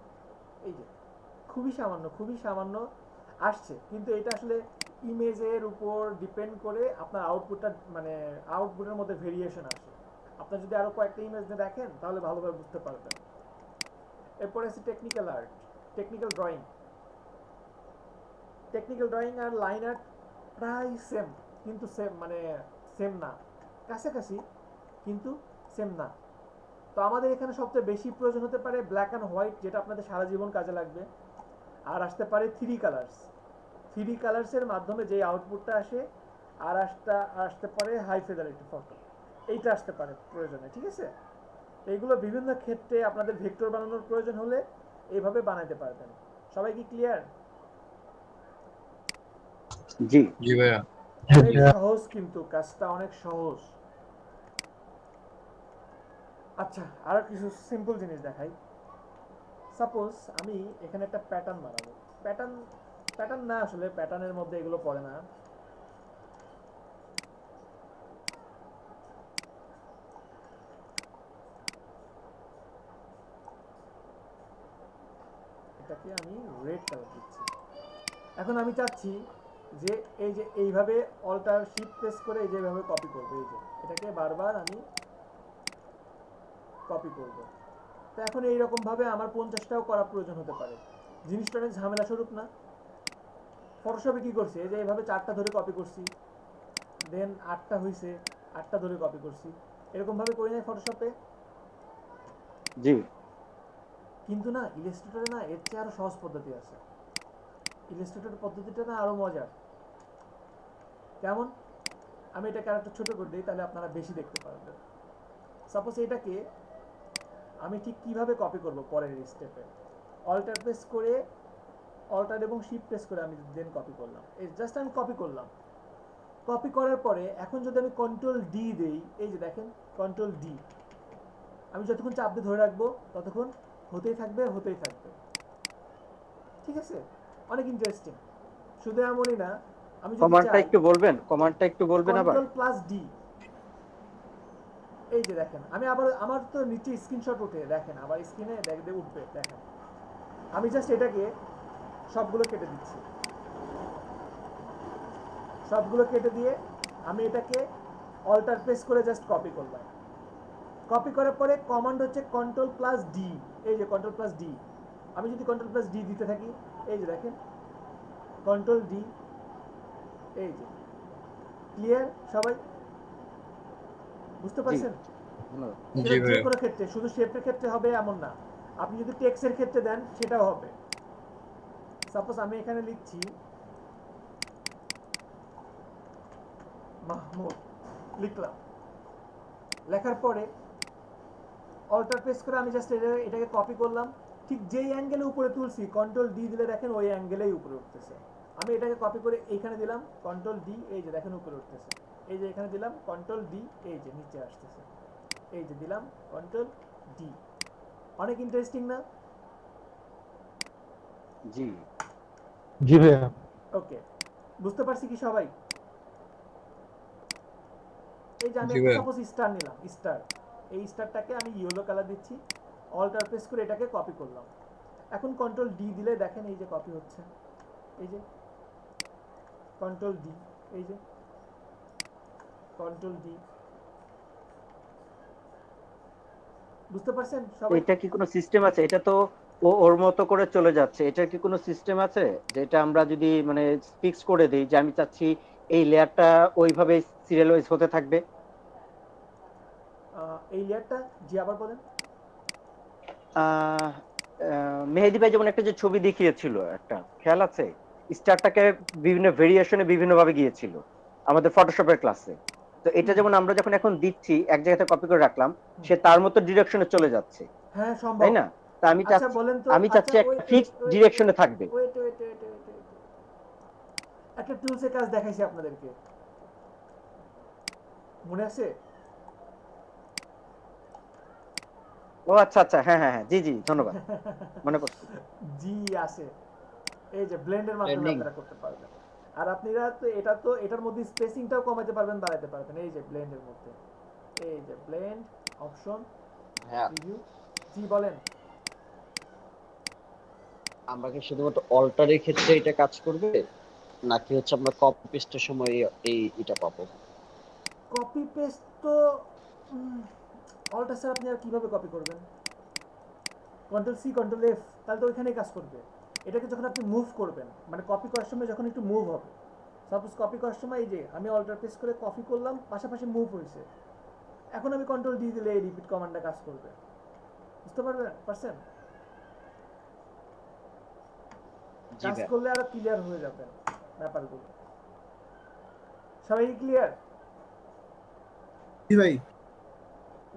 এই যে খুবই সামান্য আসছে, কিন্তু এটা আসলে ইমেজের উপর ডিপেন্ড করে আপনার আউটপুটটা মানে আউটপুটের মধ্যে ভেরিয়েশন আসে। আপনার যদি আরো কয়েকটা ইমেজ দেখেন তাহলে ভালোভাবে বুঝতে পারবেন। এরপরে আছে technical art, technical drawing. Technical drawing আর লাইন আর্ট প্রায় সেম, কিন্তু সেম মানে সেম না, কাছাকাছি কিন্তু সেম না। তো আমাদের এখানে সবচেয়ে বেশি প্রয়োজন হতে পারে ব্ল্যাক অ্যান্ড হোয়াইট, যেটা আপনাদের সারা জীবন কাজে লাগবে। আর আসতে পারে 3 কালার্স। 3 কালার্সের মাধ্যমে যে আউটপুটটা আসে, আর আসতে পারে হাই ফিডেলিটি ফটো, এইটা আসতে পারে প্রয়োজনে। ঠিক আছে, এইগুলো বিভিন্ন ক্ষেত্রে আপনাদের ভেক্টর বানানোর প্রয়োজন হলে এইভাবে বানাইতে পারবেন। সবাই কি ক্লিয়ার? জি জি ভাইয়া। অনেক সহজ, কিন্তু কাজটা অনেক সহজ। আচ্ছা, আর কিছু সিম্পল জিনিস দেখাই। সাপোজ আমি এখানে একটা প্যাটার্ন বানাবো। প্যাটার্ন না, আসলে প্যাটার্নের মধ্যে এগুলো পড়ে না। এটাকে আমি রেড কালার দিচ্ছি। এখন আমি চাচ্ছি যে এই যে এইভাবে অল্টার শিফট প্রেস করে এই যে এইভাবে কপি করব, এই যে এটাকে বারবার আমি কপি করব। তো এখন এইরকম ভাবে আমার 50টাও করা প্রয়োজন হতে পারে, জিনিসটা অনেক ঝামেলা স্বরূপ না? ফটোশপে কি করছি, এই যে এইভাবে 4টা ধরে কপি করছি, দেন 8টা হইছে, 8টা ধরে কপি করছি, এরকম ভাবে করি নাই ফটোশপে? জি। কিন্তু না, ইলাস্ট্রেটরে না এর চেয়ে আরো সহজ পদ্ধতি আছে। ইলাস্ট্রেটর পদ্ধতিটা না আরো মজার। কেমন? আমি এটাকে আরেকটু ছোট করে দিই, তাহলে আপনারা বেশি দেখতে পারবেন। সাপোজ এটাকে আমি ঠিক কিভাবে কপি করব পরের স্টেপে, অল্টার প্রেস করে, অল্টার এবং শিফট প্রেস করে আমি দেন কপি করলাম, এই জাস্ট আমি কপি করলাম। কপি করার পরে এখন যদি আমি কন্ট্রোল ডি দেই, এই যে দেখেন কন্ট্রোল ডি, আমি যতক্ষণ চাপ দিয়ে ধরে রাখবো ততক্ষণ হতেই থাকবে, হতেই থাকবে। ঠিক আছে? অনেক ইন্টারেস্টিং। শুধু এমনই না, আমি যদি কমান্ডটা চাই, একটু বলবেন, কমান্ডটা একটু বলবেন আবার। কন্ট্রোল প্লাস ডি, এই যে দেখেন আমি আবার, আমার তো নিচে স্ক্রিনশট উঠে দেখেন, আবার স্ক্রিনে দেখতে উঠবে, দেখেন আমি জাস্ট এটাকে সবগুলো কেটে দিচ্ছি, সবগুলো কেটে দিয়ে আমি এটাকে অল্টার প্রেস করে জাস্ট কপি করলাম। কপি করার পরে কমান্ড হচ্ছে কন্ট্রোল প্লাস ডি, এই যে কন্ট্রোল প্লাস ডি, আমি যদি কন্ট্রোল প্লাস ডি দিতে থাকি, এই যে দেখেন কন্ট্রোল ডি, এই যে ক্লিয়ার সবাই বুঝতে পারছেন? জি যে ভাইয়া। কোনো ক্ষেত্রে, শুধু শেপের ক্ষেত্রে হবে এমন না, আপনি যদি টেক্সটের ক্ষেত্রে দেন সেটাও হবে। সাপোজ আমি এখানে লিখছি মাহমুদ, লিখলাম, লেখার পরে অল্টার প্রেস করে আমি জাস্ট এটাকে কপি করলাম, ঠিক যেই অ্যাঙ্গেলে উপরে তুলছি কন্ট্রোল ডি দিলে দেখেন ওই অ্যাঙ্গেলেই উপরে উঠতেছে। আমি এটাকে কপি করে এইখানে দিলাম কন্ট্রোল ডি, এই যে দেখেন উপরে উঠতেছে, এই যে এখানে দিলাম কন্ট্রোল ডি, এই যে নিচে আসতেছে, এই যে দিলাম কন্ট্রোল ডি। অনেক ইন্টারেস্টিং না? জি জি ভাইয়া। ওকে, বুঝতে পারছি কি সবাই? এই যে আমি জি একটা ভাইয়া। সাপোজ স্টার নিলাম, স্টার, এই স্টারটাকে আমি ইয়েলো কালার দিচ্ছি, অল্টার প্রেস করে এটাকে কপি করলাম। এখন কন্ট্রোল ডি দিলে দেখেন এই যে কপি হচ্ছে, এই যে কন্ট্রোল ডি, এই যে কন্ট্রোল ডি। বুঝতে পারছেন সবাই? এটা কি কোনো সিস্টেম আছে? এটা তো ওর মতো করে চলে যাচ্ছে, এটার কি কোনো সিস্টেম আছে যেটা আমরা যদি মানে ফিক্স করে দিই যে আমি চাচ্ছি এই লেয়ারটা ওইভাবে সিরিয়াল ওয়াইজ হতে থাকবে? এই লেয়ারটা, জি আবার বলেন। মেহেদী ভাই যেমন একটা যে ছবি দেখিয়েছিল, একটা খেয়াল আছে, স্টারটাকে বিভিন্ন ভেরিয়েশনে বিভিন্ন ভাবে গিয়েছিল আমাদের ফটোশপের ক্লাসে। তো এটা যেমন আমরা যখন এখন দিচ্ছি এক জায়গাতে কপি করে রাখলাম, সে তার মতো ডিরেকশনে চলে যাচ্ছে, হ্যাঁ সম্ভব, তাই না? তা আমি আচ্ছা চাচ্ছি, বলেন তো, আমি আচ্ছা চাচ্ছি একটা ফিক্সড ডিরেকশনে থাকবে। ওয়েট ওয়েট ওয়েট ওয়েট, একটা টুলসের কাজ দেখাইছি আপনাদেরকে, মনে আছে? ও আচ্ছা আচ্ছা, হ্যাঁ হ্যাঁ হ্যাঁ, জি জি ধন্যবাদ, মনে পড়ছে। জি আছে, এই যে ব্লেন্ডের মাধ্যমে Blending। আপনারা করতে পারবেন। আর আপনারা তো এটার মধ্যে স্পেসিংটাও কমাতে পারবেন, বাড়াতে পারবেন, এই যে ব্লেন্ডের মধ্যে, এই যে ব্লেন্ড অপশন, হ্যাঁ, রিভিউ। জি বলেন। আমরা কি শুধুমাত্র অল্টারের ক্ষেত্রে এটা কাজ করবে নাকি হচ্ছে আমরা কপি পেস্টের সময় এটা পাবো? কপি পেস্ট তো অল্টার স্যার আপনি আর কিভাবে কপি করবেন? কন্ট্রোল সি কন্ট্রোল এফ, তাহলে তো ওইখানেই কাজ করবে। এটাকে যখন আপনি মুভ করবেন, মানে কপি করার সময় যখন একটু মুভ হবে, সাপোজ কপি করার সময় এই যে আমি অল্টার প্রেস করে কপি করলাম, পাশাপাশি মুভ হয়েছে, এখন আমি কন্ট্রোল ডি দিলে এই রিপিট কমান্ডটা কাজ করবে। বুঝতে পারছেন? কাজ করলে আরো ক্লিয়ার হয়ে যাবে ব্যাপারগুলো। সবাই ক্লিয়ার? জি ভাই।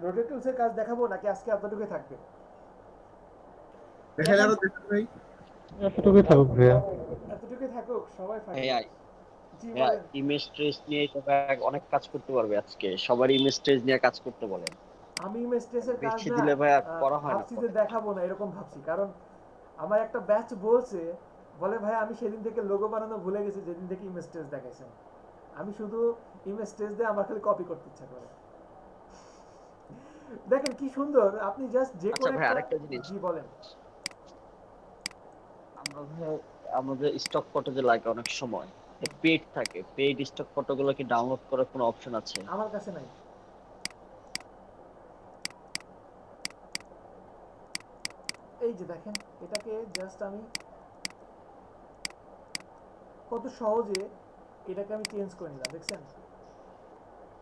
রোটেট টুলসের কাজ দেখাবো নাকি আজকে এতটুকুই থাকবে? দেখা গেল দেখুন ভাই, এতটুকুই থাকুক ভাইয়া। এতটুকুই থাকুক, সবাই ফাইন। জি হ্যাঁ, বলেন। ইমেজ ট্রেস নিয়ে সবাই অনেক কাজ করতে পারবে আজকে, সবার ইমেজ ট্রেস নিয়ে কাজ করতে বলেন। আমি ইমেজ ট্রেসের কাজ বেশি না দিলে ভাই আর করা হয় না ভাবছি যে দেখাবো না, এরকম ভাবছি, কারণ আমার একটা ব্যাচ বলছে, বলে ভাই আমি সেদিন থেকে লোগো বানানো ভুলে গেছি যেদিন থেকে ইমেজ ট্রেস দেখাইছেন, আমি শুধু ইমেজ ট্রেস দিয়ে আমার খালি কপি করতে ইচ্ছা করে। দেখেন কি সুন্দর, আপনি জাস্ট যে আচ্ছা কোনো ভাই, একটা, আরেকটা জিনিস, জি বলেন। আমরা ভাইয়া আমাদের স্টক ফটো যে লাগে অনেক সময় পেড থাকে, পেড স্টক ফটোগুলো কি ডাউনলোড করার কোনো অপশন আছে? আমার কাছে নাই। এই যে দেখেন, এটাকে জাস্ট আমি কত সহজে এটাকে আমি চেঞ্জ করে নিলাম, দেখছেন?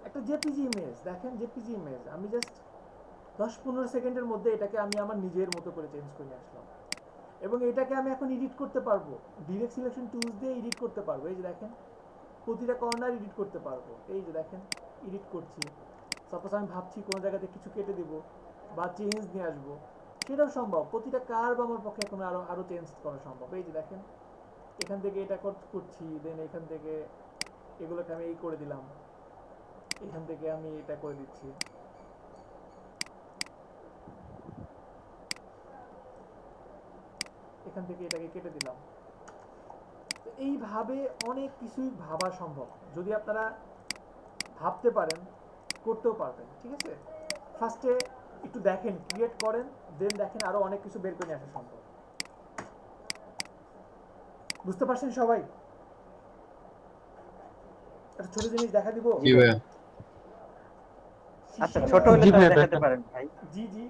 একটা জেপিজি ইমেজ, দেখেন জেপিজি ইমেজ আমি জাস্ট 10-15 সেকেন্ডের মধ্যে এটাকে আমি আমার নিজের মতো করে চেঞ্জ করে আসলাম। এবং এটাকে আমি এখন এডিট করতে পারবো, ডিরেক্ট সিলেকশন টুলস দিয়ে এডিট করতে পারবো। এই যে দেখেন, প্রতিটা কর্নার এডিট করতে পারবো। এই যে দেখেন, এডিট করছি। সাপোজ আমি ভাবছি কোনো জায়গাতে কিছু কেটে দেবো বা চেঞ্জ নিয়ে আসবো, সেটাও সম্ভব। প্রতিটা কার্ভ আমার পক্ষে এখন আরো চেঞ্জ করা সম্ভব। এই যে দেখেন, এখান থেকে এটা করছি, দেন এখান থেকে এগুলোকে আমি এই করে দিলাম, এখান থেকে আমি এটা করে দিচ্ছি। এখান থেকে এটাকে কেটে দিলাম। এইভাবে অনেক কিছুই ভাবা সম্ভব, যদি আপনারা ভাবতে পারেন করতেও পারবেন। ঠিক আছে, ফার্স্টে একটু দেখেন, ক্রিয়েট করেন, দেন দেখেন আরো অনেক কিছু বের করে আসা সম্ভব। বুঝতে পারছেন সবাই? একটা ছোট জিনিস দেখা দিব। জি ভাইয়া। আচ্ছা, ছোট হলে দেখাতে পারেন ভাই। জি জি,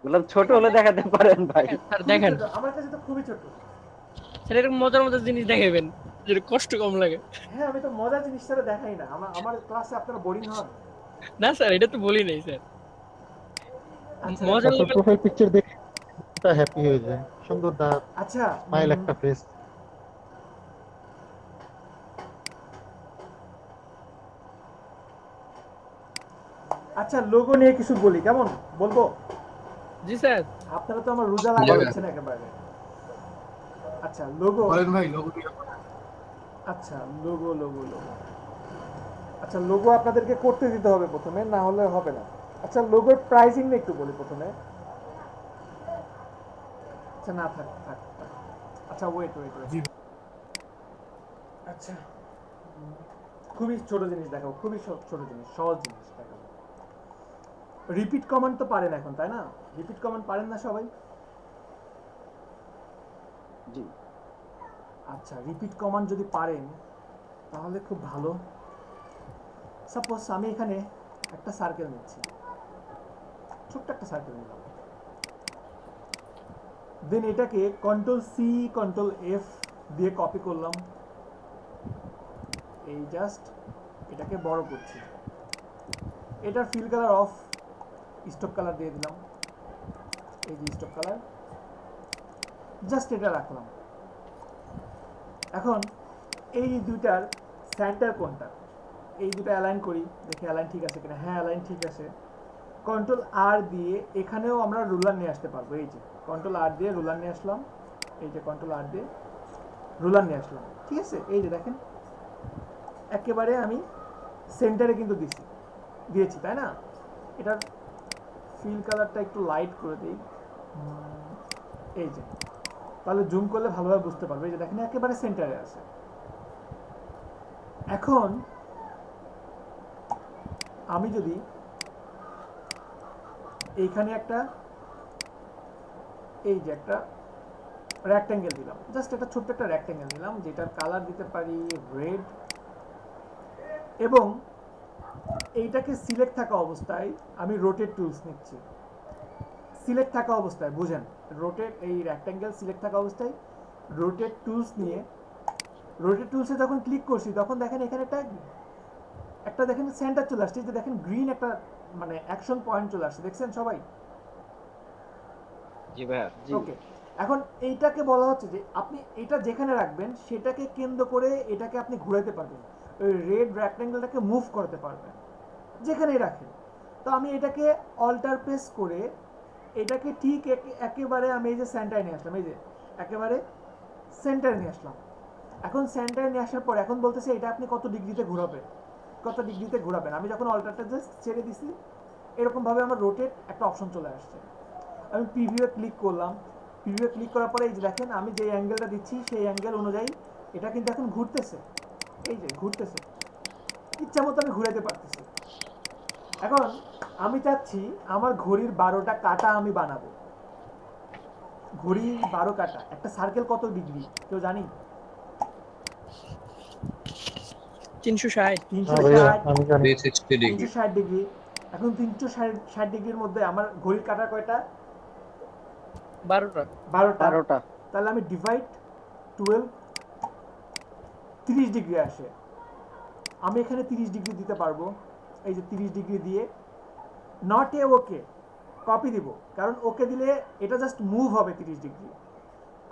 বললাম ছোট হলে দেখাতে পারেন ভাই। আর দেখেন, আমার কাছে তো খুবই ছোট। স্যার এরকম মজার মজার জিনিস দেখাবেন যেটা কষ্ট কম লাগে। হ্যাঁ, আমি তো মজার জিনিসটা দেখাই না। আমার ক্লাসে আপনারা বোরিং হন না স্যার, এটা তো বলি নাই স্যার। মজার আপনার প্রোফাইল পিকচার দেখে হ্যাপি হয়ে যায়, সুন্দর দাঁত, আচ্ছা, স্মাইল, একটা ফেস। আচ্ছা, লোগো নিয়ে কিছু বলি, কেমন বলবো? জি স্যার। আপনারা তো আমার রোজা লাগাচ্ছেন একেবারে। আচ্ছা, লোগো বলেন ভাই, লোগো আচ্ছা, লোগো লোগো লোগো আচ্ছা, লোগো আপনাদেরকে করতে দিতে হবে প্রথমে, না হলে হবে না। আচ্ছা, লোগোর প্রাইসিং নিয়ে একটু বলি প্রথমে। আচ্ছা, না থাক থাক থাক। আচ্ছা, ওয়েট ওয়েট ওয়েট। আচ্ছা, খুবই ছোট জিনিস দেখাবো, খুবই ছোট জিনিস, সহজ জিনিস দেখাবো। রিপিট কমান্ড তো পারেন এখন, তাই না? রিপিট কমান্ড পারেন না সবাই? জি। আচ্ছা, রিপিট কমান্ড যদি পারেন তাহলে খুব ভালো। সাপোজ আমি এখানে একটা সার্কেল নিচ্ছি, ছোট্ট একটা সার্কেল নিলাম, দেন এটাকে Ctrl+C Ctrl+F দিয়ে কপি করলাম, এই জাস্ট এটাকে বড় করছি। এটার fill colour of, stock colour দিয়ে দিলাম, এই যে স্টক কালার, জাস্ট এটা রাখলাম। এখন এই দুইটার সেন্টার কোনটা, এই দুটো অ্যালাইন করি, দেখি অ্যালাইন ঠিক আছে কিনা। হ্যাঁ, অ্যালাইন ঠিক আছে। Ctrl+R দিয়ে এখানেও আমরা রুলার নিয়ে আসতে পারবো। এই যে Ctrl+R দিয়ে রুলার নিয়ে আসলাম, এই যে Ctrl+R দিয়ে রুলার নিয়ে আসলাম। ঠিক আছে, এই যে দেখেন একেবারে আমি সেন্টারে কিন্তু দিয়েছি, তাই না? এটার ফিল কালারটা একটু লাইট করে দিই, এই যে, তাহলে জুম করলে ভালোভাবে বুঝতে পারবে। এই যে দেখেন একেবারে সেন্টারে আছে। এখন আমি যদি এইখানে একটা, এই যে একটা রেক্ট্যাঙ্গেল দিলাম, জাস্ট একটা ছোট্ট একটা রেক্ট্যাঙ্গেল দিলাম, যেটার কালার দিতে পারি রেড, এবং এইটাকে সিলেক্ট থাকা অবস্থায় আমি রোটেট টুলস নিচ্ছি। সিলেক্ট থাকা অবস্থায় বুঝেন, রোটেট, এই রেক্ট্যাঙ্গেল সিলেক্ট থাকা অবস্থায় রোটেট টুলস নিয়ে, রোটেট টুলসে যখন ক্লিক করছি তখন দেখেন এখানে একটা দেখেন সেন্টার চলে আসছে, যে দেখেন গ্রিন একটা মানে অ্যাকশন পয়েন্ট চলে আসছে, দেখছেন সবাই? জি ভাইয়া। ওকে, এখন এইটাকে বলা হচ্ছে যে আপনি এটা যেখানে রাখবেন সেটাকে কেন্দ্র করে এটাকে আপনি ঘোরাতে পারবেন, ওই রেড রেক্ট্যাঙ্গেলটাকে মুভ করতে পারবেন যেখানেই রাখেন। তো আমি এটাকে অল্টার প্রেস করে এটাকে ঠিক একেবারে আমি এই যে সেন্টারে নিয়ে আসলাম, এই যে একেবারে সেন্টারে নিয়ে আসলাম। এখন সেন্টারে নিয়ে আসার পর এখন বলতেছে এটা আপনি কত ডিগ্রিতে ঘোরাবেন, কত ডিগ্রিতে ঘোরাবেন। আমি যখন অল্টারটা জাস্ট ছেড়ে দিছি, এরকমভাবে আমার রোটেট একটা অপশন চলে আসছে। আমি প্রিভিউয়ে ক্লিক করলাম, প্রিভিউয়ে ক্লিক করার পরে এই যে দেখেন আমি যে অ্যাঙ্গেলটা দিচ্ছি সেই অ্যাঙ্গেল অনুযায়ী এটা কিন্তু এখন ঘুরতেছে, এই যে ঘুরতেছে, ইচ্ছা মতো আমি ঘুরাতে পারতেছি। এখন আমি চাচ্ছি আমার ঘড়ির 12টা কাটা আমি বানাবো, ঘড়ি 12 কাটা, একটা সার্কেল কত ডিগ্রি কেউ জানি? 360। 360 ডিগ্রি। এখন 360 ডিগ্রির মধ্যে আমার ঘড়ির কাটা কয়টা? 12টা। তাহলে আমি ডিভাইড 12, 30 ডিগ্রি আসে। আমি এখানে 30 ডিগ্রি দিতে পারবো। এই যে 30 ডিগ্রি দিয়ে নট এ ওকে কপি দিব, কারণ ওকে দিলে এটা জাস্ট মুভ হবে 30 ডিগ্রি।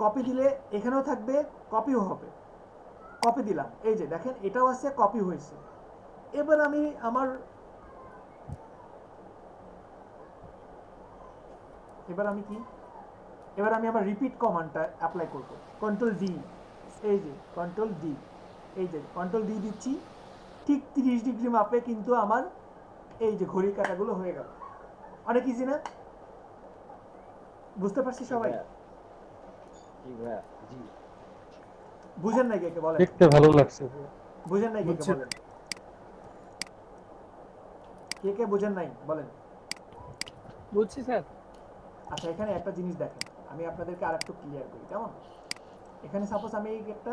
কপি দিলে এখানেও থাকবে, কপিও হবে। কপি দিলাম, এই যে দেখেন এটাও আছে, কপি হয়েছে। এবার আমি আমার আমার রিপিট কমান্ডটা অ্যাপ্লাই করব। কন্ট্রোল ডি, এই যে কন্ট্রোল ডি, এই যে কন্ট্রোল ডি দিচ্ছি, ঠিক 30 ডিগ্রি মাপে কিন্তু আমার এই যে ঘড়ির কাঁটাগুলো হয়ে গেল। অনেক ইজি না? বুঝতে পারছি সবাই? বুঝেন নাই কে বলেন? দেখতে ভালো লাগছে। বুঝেন নাই কে বলেন? কে বুঝেন নাই বলেন? বুঝছি স্যার। আচ্ছা, এখানে একটা জিনিস দেখেন, আমি আপনাদেরকে আরেকটু ক্লিয়ার করি। কেমন? এখানে সাপোজ আমি একটা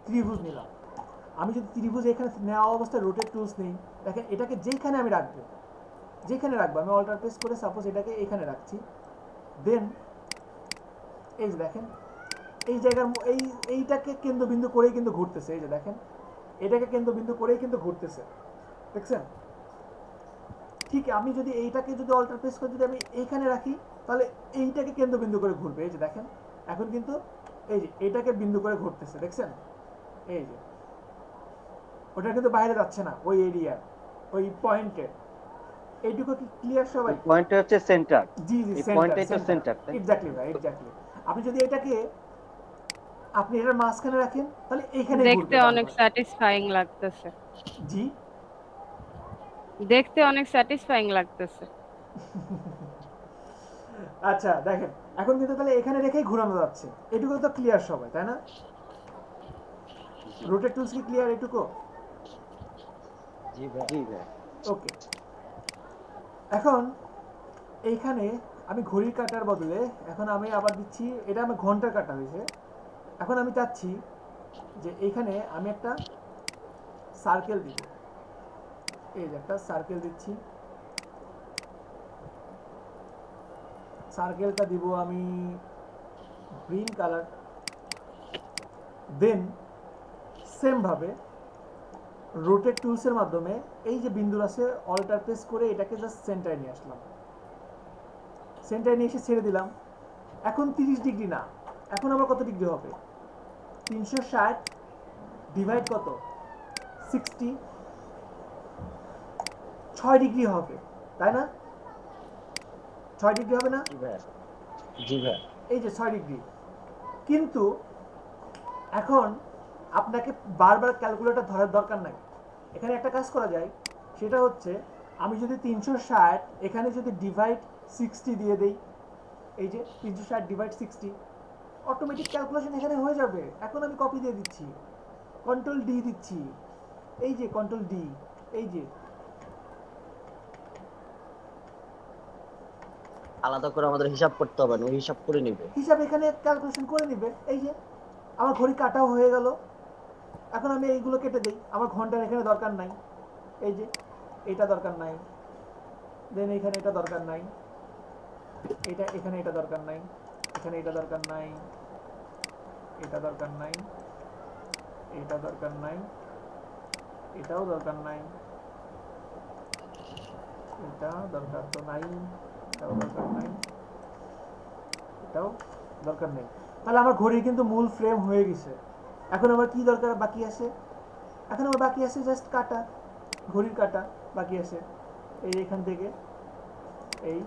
ত্রিভুজ নিলাম। আমি যদি ত্রিভুজ এখানে নেওয়া অবস্থায় রোটেট টুলস নেই, দেখেন এটাকে যেখানে আমি রাখবো, আমি অল্টার প্রেস করে সাপোজ এটাকে এখানে রাখছি, দেন এই যে দেখেন এই জায়গার এইটাকে কেন্দ্রবিন্দু করেই কিন্তু ঘুরতেছে। এই যে দেখেন এটাকে কেন্দ্রবিন্দু করেই কিন্তু ঘুরতেছে, দেখছেন? ঠিক আমি যদি এইটাকে যদি অল্টার প্রেস করে যদি আমি এইখানে রাখি, তাহলে এইটাকে কেন্দ্রবিন্দু করে ঘুরবে। এই যে দেখেন এখন কিন্তু এই যে এটাকে বিন্দু করে ঘুরতেছে, দেখছেন? এই যে ওটা কিন্তু বাইরে যাচ্ছে না, ওই এরিয়া, ওই পয়েন্টে। এইটুকু কি ক্লিয়ার সবাই? পয়েন্টটা হচ্ছে সেন্টার। জি জি, পয়েন্টটাই তো সেন্টার। এক্স্যাক্টলি ভাই, এক্স্যাক্টলি। আপনি যদি এটাকে আপনি এর মাঝখানে রাখেন, তাহলে এইখানে দেখতে অনেক স্যাটিসফাইং লাগতেছে। জি, দেখতে অনেক স্যাটিসফাইং লাগতেছে। আচ্ছা দেখেন এখন কিন্তু তাহলে এখানে রেখেই ঘোরানো যাচ্ছে। এটুকু তো ক্লিয়ার সবাই, তাই না? রোটেট টুলস কি ক্লিয়ার এটুকু? জি ভাই। ওকে, এখন এইখানে আমি ঘড়ির কাটার বদলে এখন আমি আবার দিচ্ছি, এটা আমার ঘন্টার কাটা হয়েছে। এখন আমি চাচ্ছি যে এইখানে আমি একটা সার্কেল দিব। এই যে একটা সার্কেল দিচ্ছি, সার্কেলটা দিব আমি গ্রিন কালার। দেন সেম ভাবে রোটেট টুলসের মাধ্যমে এই যে বিন্দু আছে অল্টার প্রেস করে এটাকে জাস্ট সেন্টারে নিয়ে আসলাম। সেন্টারে নিয়ে এসে ছেড়ে দিলাম। এখন 30 ডিগ্রি না, এখন আবার কত ডিগ্রি হবে? 360 ডিভাইড কত? 60, 6 ডিগ্রি হবে, তাই না? 6 ডিগ্রি হবে না? জি ভাই। এই যে 6 ডিগ্রি। কিন্তু এখন আপনাকে বারবার ক্যালকুলেটর ধরার দরকার নাই। এখানে একটা কাজ করা যায়, সেটা হচ্ছে আমি যদি 360 এখানে যদি ডিভাইড 60 দিয়ে দেই, এই যে 360 ডিভাইড 60, অটোমেটিক ক্যালকুলেশন এখানে হয়ে যাবে। এখন আমি কপি দিয়ে দিচ্ছি, কন্ট্রোল ডি দিচ্ছি, এই যে কন্ট্রোল ডি, এই যে আলাদা করে আমাদের হিসাব করতে হবে না, ওই হিসাব করে নেবে। হিসাব এখানে ক্যালকুলেশন করে নেবে। এই যে আমার ঘড়ি কাটাও হয়ে গেল। এখন আমি এইগুলো কেটে দেই, আমার ঘন্টার এখানে দরকার নাই। এই যে এটা দরকার নাই, দেন এখানে এটা দরকার নাই, এটা এখানে এটা দরকার নাই, এখানে এটা দরকার নাই, এটা দরকার নাই, এটা দরকার নাই, এটাও দরকার নাই, এটা দরকার তো নাই, এটাও দরকার নাই, এটাও দরকার নেই। তাহলে আমার ঘড়ির কিন্তু মূল ফ্রেম হয়ে গেছে। এখন আমার কি দরকার বাকি আছে? এখন আমার বাকি আছে জাস্ট কাটা, ঘড়ির কাটা বাকি আছে। এই এখান থেকে এই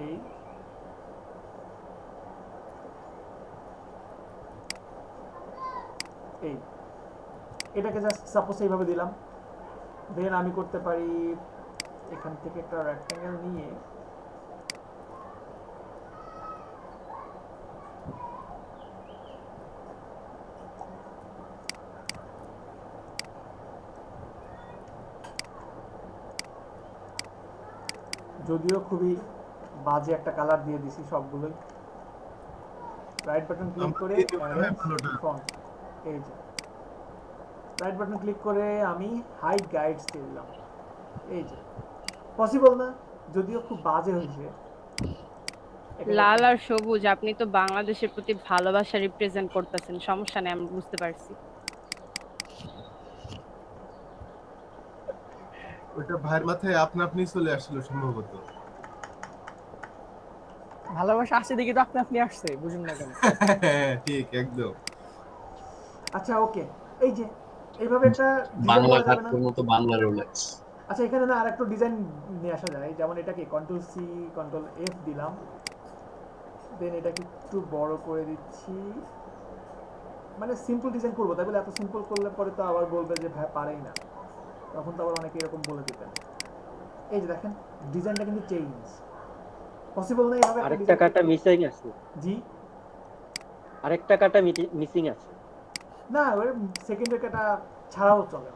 এই এই এটাকে জাস্ট সাপোজ এইভাবে দিলাম। দেন আমি করতে পারি এখান থেকে একটা রেক্ট্যাঙ্গেল নিয়ে যদিও খুবই বাজে একটা কালার দিয়ে দিছি সবগুলোই। রাইট বাটন ক্লিক করে ফন্ট, এই যে রাইট বাটন ক্লিক করে আমি হাইড গাইডস দিয়ে দিলাম। এই যে পসিবল না, যদিও খুব বাজে হয়েছে। লাল আর সবুজ, আপনি তো বাংলাদেশের প্রতি ভালোবাসা রিপ্রেজেন্ট করতেছেন, সমস্যা নেই, আমি বুঝতে পারছি। ওইটা ভাইয়ের মাথায় আপনা আপনি চলে আসছিল সম্ভবত। ভালোবাসা আসছে দেখি তো আপনি আপনি আসছে, বুঝুন না কেন। ঠিক একদম। আচ্ছা ওকে, এই যে এইভাবে একটা বাংলা কার্টুন মতো বাংলা রোলেক্স। আচ্ছা এখানে না আরেকটা ডিজাইন নিয়ে আসা যায়, যেমন এটাকে কন্ট্রোল সি কন্ট্রোল এফ দিলাম, দেন এটাকে একটু বড় করে দিচ্ছি, মানে সিম্পল ডিজাইন করবো, তাই বলে এত সিম্পল করলে পরে তো আবার বলবে যে ভাই পারেই না, তখন তো আবার অনেকে এরকম বলে দিতেন। এই যে দেখেন ডিজাইনটা কিন্তু চেঞ্জ, পসিবল না এইভাবে। আরেকটা কাটা মিসিং আছে। জি আরেকটা কাটা মিসিং আছে। না ওই সেকেন্ডের কাটা ছাড়াও চলে,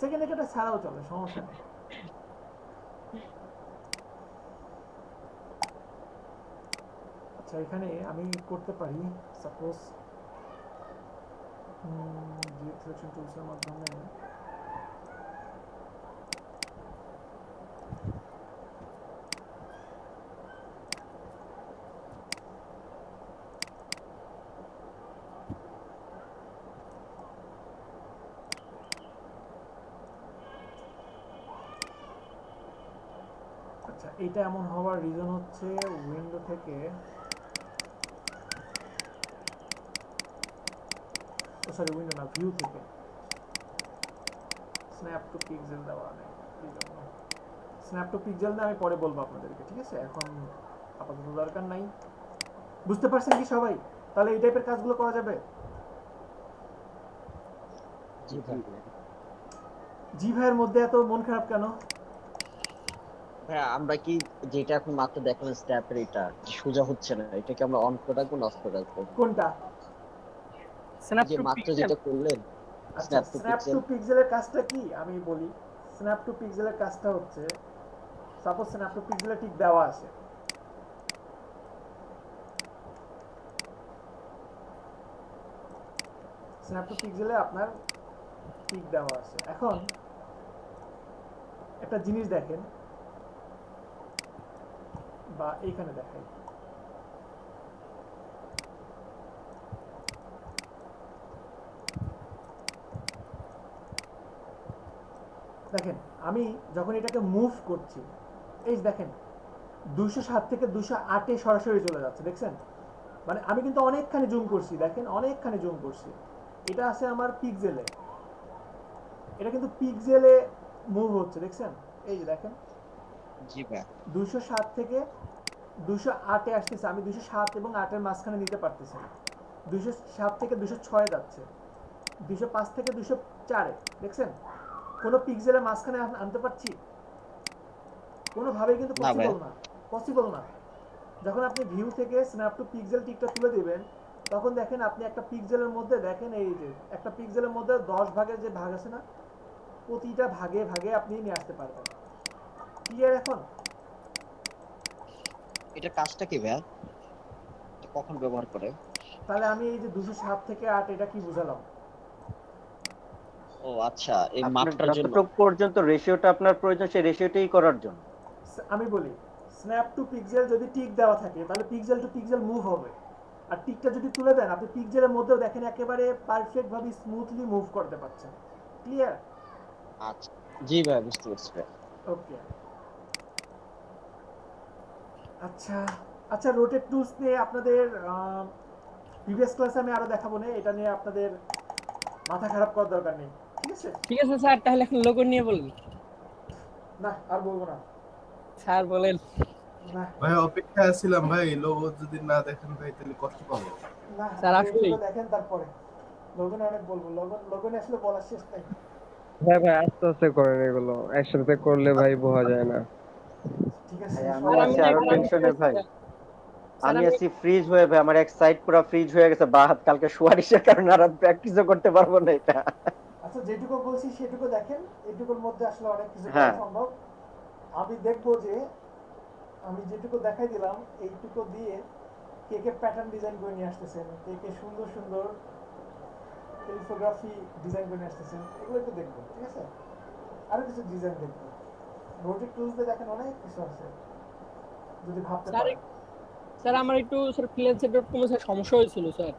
সেকেন্ডের কাটা ছাড়াও চলে, সমস্যা নেই। আচ্ছা এখানে আমি করতে পারি সাপোজ সিলেকশন টুলস এর মাধ্যমে আচ্ছা এটা এমন হওয়ার রিজন হচ্ছে উইন্ডো থেকে সরি উইন্ডো না ভিউ থেকে স্ন্যাপ টু পিক্সেল দেওয়া নেই, স্ন্যাপ টু পিক্সেল না আমি পরে বলবো আপনাদেরকে, ঠিক আছে? এখন আপাতত দরকার নাই। বুঝতে পারছেন কি সবাই? তাহলে এই টাইপের কাজগুলো করা যাবে? জি ভাইয়ের মধ্যে এত মন খারাপ কেন? হ্যাঁ আমরা কি যেটা এখন মাত্র দেখলাম স্ট্যাপের, এটা সোজা হচ্ছে না, এটা কি আমরা অন করে রাখবো না অফ করে রাখবো? কোনটা? যে মাত্র যেটা করলেন আচ্ছা স্ন্যাপ টু পিক্সেলের কাজটা কি আমি বলি। স্ন্যাপ টু পিক্সেলের কাজটা হচ্ছে সাপোজ স্ন্যাপ টু পিক্সেলে টিক দেওয়া আছে, স্ন্যাপ টু পিক্সেলে আপনার টিক দেওয়া আছে। এখন একটা জিনিস দেখেন, বা এইখানে দেখাই, দেখেন আমি যখন এটাকে মুভ করছি, এই দেখেন 207 থেকে 208 সরাসরি চলে যাচ্ছে, দেখছেন? মানে আমি কিন্তু অনেকখানি জুম করছি, দেখেন অনেকখানি জুম করছি। এটা আছে আমার পিক্সেলে, এটা কিন্তু পিক্সেলে মুভ হচ্ছে, দেখছেন? এই যে দেখেন জি ভাই 207 থেকে 208 আসতেছে, আমি 207 এবং 8 এর মাঝখানে নিতে পারতেছি না। 207 থেকে 206 যাচ্ছে, 205 থেকে 204 এ, দেখছেন? কোন পিক্সেলের মাঝখানে আনতে পারছি? কোনোভাবেই কিন্তু পসিবল না, পসিবল না। যখন আপনি ভিউ থেকে স্ন্যাপ টু পিক্সেল টিকটা তুলে দিবেন, তখন দেখেন আপনি একটা পিক্সেলের মধ্যে দেখেন এই যে একটা পিক্সেলের মধ্যে 10 ভাগের যে ভাগ আছে না, প্রতিটা ভাগে ভাগে আপনি নিয়ে আসতে পারবেন। ক্লিয়ার এখন? এটা কাজটা কি ভাই, কখন ব্যবহার করে? তাহলে আমি এই যে 207 থেকে 8 এটা কি বুঝালাম? ও আচ্ছা, এই মাপটার জন্য যতটুকু পর্যন্ত রেশিওটা আপনার প্রয়োজন সেই রেশিওটাই করার জন্য। আমি বলি স্ন্যাপ টু পিক্সেল যদি টিক দেওয়া থাকে তাহলে পিক্সেল টু পিক্সেল মুভ হবে, আর টিকটা যদি তুলে দেন আপনি পিক্সেলের মধ্যেও দেখেন একেবারে পারফেক্ট ভাবে স্মুথলি মুভ করতে পারছেন। ক্লিয়ার? আচ্ছা জি ভাই বুঝতে পারছি ভাই। ওকে আচ্ছা আচ্ছা রোটেট টুলস নিয়ে আপনাদের প্রিভিয়াস ক্লাসে আমি আরো দেখাবো না, এটা নিয়ে আপনাদের মাথা খারাপ করার দরকার নেই, ঠিক আছে? ঠিক আছে স্যার, তাহলে এখন লোগো নিয়ে বলুন। না আর বলবো না স্যার বলেন। না ভাই অপেক্ষায় ছিলাম ভাই, লোগো যদি না দেখেন ভাই তাহলে কষ্ট পাবো। না স্যার আসলে দেখেন তারপরে লগনে অনেক বলবো, লগনে আসলে বলার শেষ নাই। ভাই ভাই আস্তে আস্তে করেন, এগুলো একসাথে করলে ভাই বোঝা যায় না। ঠিক আছে আমি আছি আরো টেনশনে ভাই, আমি আছি ফ্রিজ হয়ে ভাই, আমার এক সাইড পুরো ফ্রিজ হয়ে গেছে, বা হাত কালকে সুয়ারিশের কারণে আর প্র্যাকটিসও করতে পারবো না এটা। আচ্ছা যেটুকু বলছি সেটুকু দেখেন, এটুকুর মধ্যে আসলে অনেক কিছু করা সম্ভব। আমি দেখবো যে আমি যেটুকু দেখাই দিলাম এইটুকু দিয়ে কে কে প্যাটার্ন ডিজাইন করে নিয়ে আসতেছেন, কে কে সুন্দর সুন্দর টেলিফোগ্রাফি ডিজাইন করে নিয়ে আসতেছেন, এগুলো একটু দেখবো, ঠিক আছে? আরো কিছু ডিজাইন দেখবো। রোটেক টুলস দিয়ে দেখেন অনেক কিছু আছে যদি ভাবতে স্যার পারেন। স্যার আমার একটু স্যার freelancer.com এ স্যার সমস্যা হয়েছিল স্যার।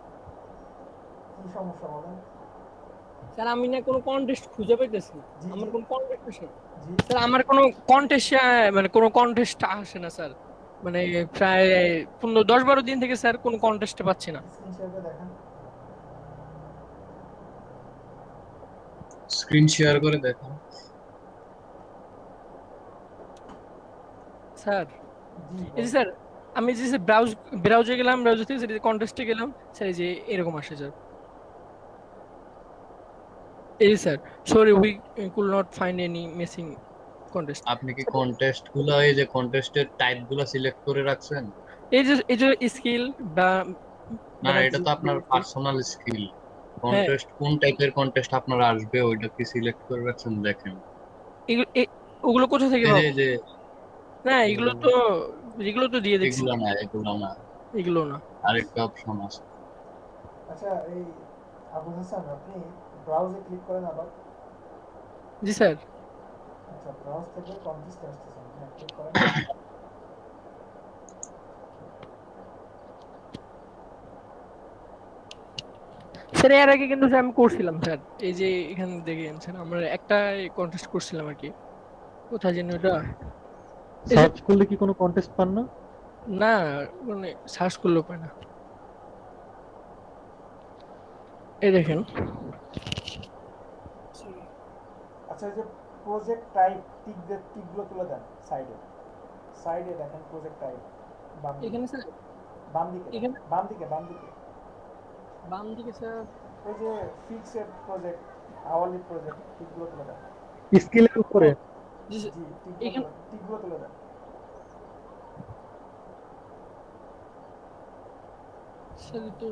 কি সমস্যা বলেন? স্যার আমি না কোনো কন্টেস্ট খুঁজে পাইতেছি না। আমার কোনো কন্টেস্ট আসে না। জি স্যার আমার কোনো কন্টেস্ট মানে কোনো কন্টেস্ট আসে না স্যার। মানে প্রায় 10-12 দিন থেকে স্যার কোনো কন্টেস্ট পাচ্ছি না। স্ক্রিন শেয়ার করে দেখেন। স্ক্রিন শেয়ার করে দেখো। স্যার জি এই যে স্যার আমি যে ব্রাউজে গেলাম, ব্রাউজার থেকে স্যার কন্টেস্টে গেলাম, স্যার এই যে এরকম আসে স্যার। এই sir sorry we could not find any missing contest. আপনি কি কন্টেস্ট গুলো এই যে কন্টেস্টের টাইপ গুলো সিলেক্ট করে রাখছেন? এই যে স্কিল বা না এটা তো আপনার পার্সোনাল স্কিল। কন্টেস্ট কোন টাইপের কন্টেস্ট আপনার আসবে ওইটা কি সিলেক্ট করে রাখছেন দেখেন। ওগুলো কোথা থেকে এই পাবো? যে না এগুলো তো দিয়ে দেখছি। এগুলো না এগুলো না। আরেকটা অপশন আছে। আচ্ছা এই আবুল হাসান আপনি ব্রাউজে ক্লিক করেন আবার। জি স্যার। আচ্ছা ব্রাউজ থেকে কন্টেস্ট আসতেছেন, হ্যাঁ ক্লিক করেন। স্যার এর আগে কিন্তু স্যার আমি করছিলাম স্যার, এই যে এখানে দেখেন স্যার আমরা একটা কন্টেস্ট করছিলাম আর কি। কোথায় যেন ওটা সার্চ করলে কি কোনো কন্টেস্ট পান না? না মানে সার্চ করলেও পায় না। এই দেখেন আচ্ছা এই যে প্রজেক্ট টাইপ টিকগুলো তুলে দেন সাইডে দেখেন প্রজেক্ট টাইপ বাম দিকে। এখানে স্যার বাম দিকে এখানে বাম দিকে স্যার ওই যে ফিক্সড প্রজেক্ট আওয়ারলি প্রজেক্ট টিকগুলো তুলে দেন। স্কিলের উপরে জি জি টিকগুলো তুলে দেন। স্যার তো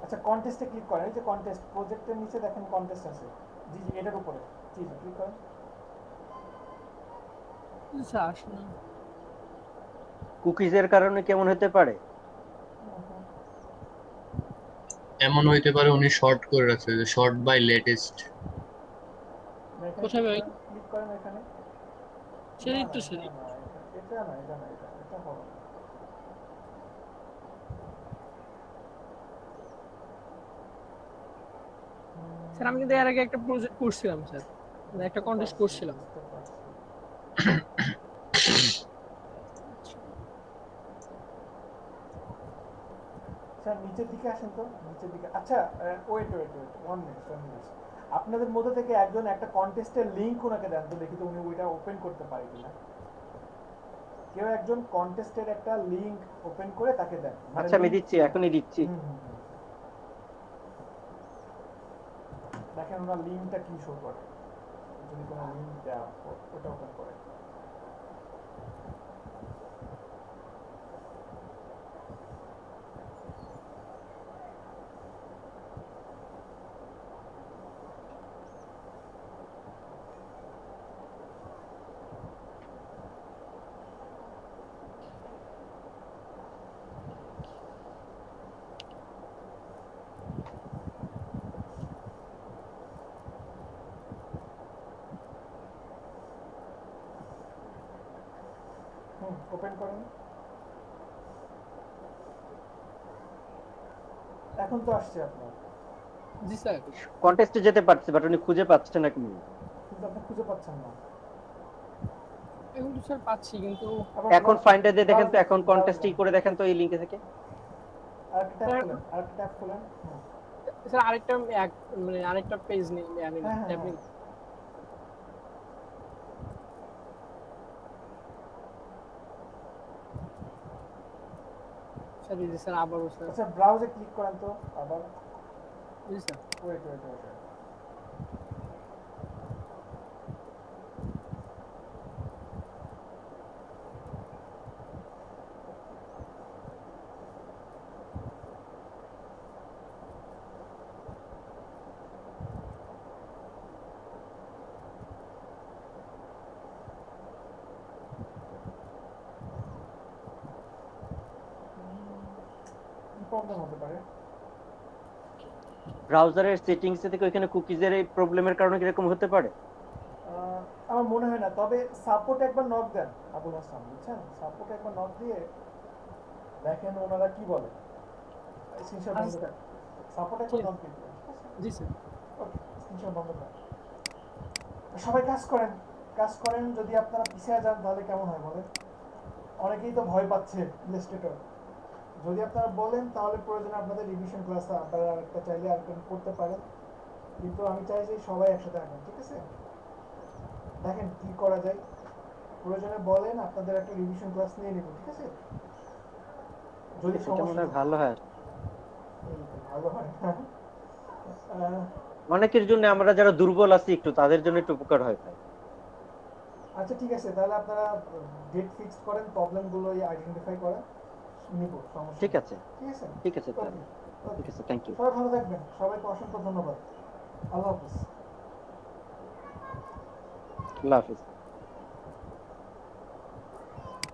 আচ্ছা কন্টেস্টে ক্লিক করেন, এই যে কন্টেস্ট প্রজেক্টের নিচে দেখেন কন্টেস্ট আছে। জি এটার উপরে জি ক্লিক করেন। স্যার আসে না। কুকিজের কারণে কেমন হতে পারে? এমন হইতে পারে উনি শর্ট করে রাখছে যে শর্ট বাই লেটেস্ট। কোথায় ভাই? ক্লিক করেন এখানে। সেই তো স্যার এটা হবে। স্যার আমি কিন্তু এর আগে একটা প্রজেক্ট করছিলাম স্যার, মানে একটা কন্টেস্ট করছিলাম। স্যার নিচের দিকে আসেন তো, নিচের দিকে। আচ্ছা ওয়েট 1 মিনিট। আপনাদের মধ্যে থেকে একজন একটা কন্টেস্টের লিংক ওনাকে দেন তো দেখি তো উনি ওইটা ওপেন করতে পারে কিনা। কেউ একজন কন্টেস্টের একটা লিংক ওপেন করে তাকে দেন। আচ্ছা আমি দিচ্ছি, এখনই দিচ্ছি। দেখেন ওনার লিংকটা কি শো করে, যদি কোনো লিংক দেওয়া ওটা ওপেন করে। ওপেন করেন। এখন তো আসছে আপনার। জি স্যার কন্টেস্টে যেতে পারছে বাট উনি খুঁজে পাচ্ছে না কেন? কিন্তু আপনি খুঁজে পাচ্ছেন না। এখন তো স্যার পাচ্ছি কিন্তু এখন ফাইন্ডে দিয়ে দেখেন তো, এখন কন্টেস্টই করে দেখেন তো এই লিংকে থেকে। আরেকটা ট্যাব খুলেন। স্যার আরেকটা মানে আরেকটা পেজ নেই আমি ট্যাব নেই। স্যার এই যে স্যার আবারও স্যার। আচ্ছা ব্রাউজে ক্লিক করেন তো আবার। জি স্যার ওয়েট। প্রবলেম হতে পারে? ব্রাউজারের সেটিংস থেকে ওইখানে কুকিজের এই প্রবলেমের কারণে কি এরকম হতে পারে? আমার মনে হয় না, তবে সাপোর্ট একবার নক দেন আবুল হাসান, বুঝছেন? সাপোর্ট একবার নক দিয়ে দেখেন ওনারা কি বলে। স্ক্রিনশট বন্ধ করেন, সাপোর্ট একবার নক দিন। জি স্যার। ওকে, স্ক্রিনশট বন্ধ করেন। সবাই কাজ করেন। যদি আপনারা পিছিয়ে যান তাহলে কেমন হয় বলেন? অনেকেই তো ভয় পাচ্ছে ইলাস্ট্রেটর। যদি আপনারা বলেন তাহলে প্রয়োজনে আপনাদের রিভিশন ক্লাস আপনারা আরেকটা চাইলে আরেকটা করতে পারেন, কিন্তু আমি চাই যে সবাই একসাথে আসেন, ঠিক আছে? দেখেন কি করা যায়, প্রয়োজনে বলেন, আপনাদের একটা রিভিশন ক্লাস নিয়ে নেব, ঠিক আছে? যদি এটা মনে হয় ভালো হয়। ভালো হয়। অনেকের জন্য আমরা যারা দুর্বল আছি একটু তাদের জন্য একটু উপকার হয় ভাই। আচ্ছা ঠিক আছে, তাহলে আপনারা ডেট ফিক্সড করেন, প্রবলেমগুলো আইডেন্টিফাই করেন, নিব, সমস্যা ঠিক আছে তাহলে ঠিক আছে, থ্যাংক ইউ। সবাই ভালো থাকবেন, সবাইকে অসংখ্য ধন্যবাদ। আল্লাহ হাফেজ। আল্লাহ হাফেজ।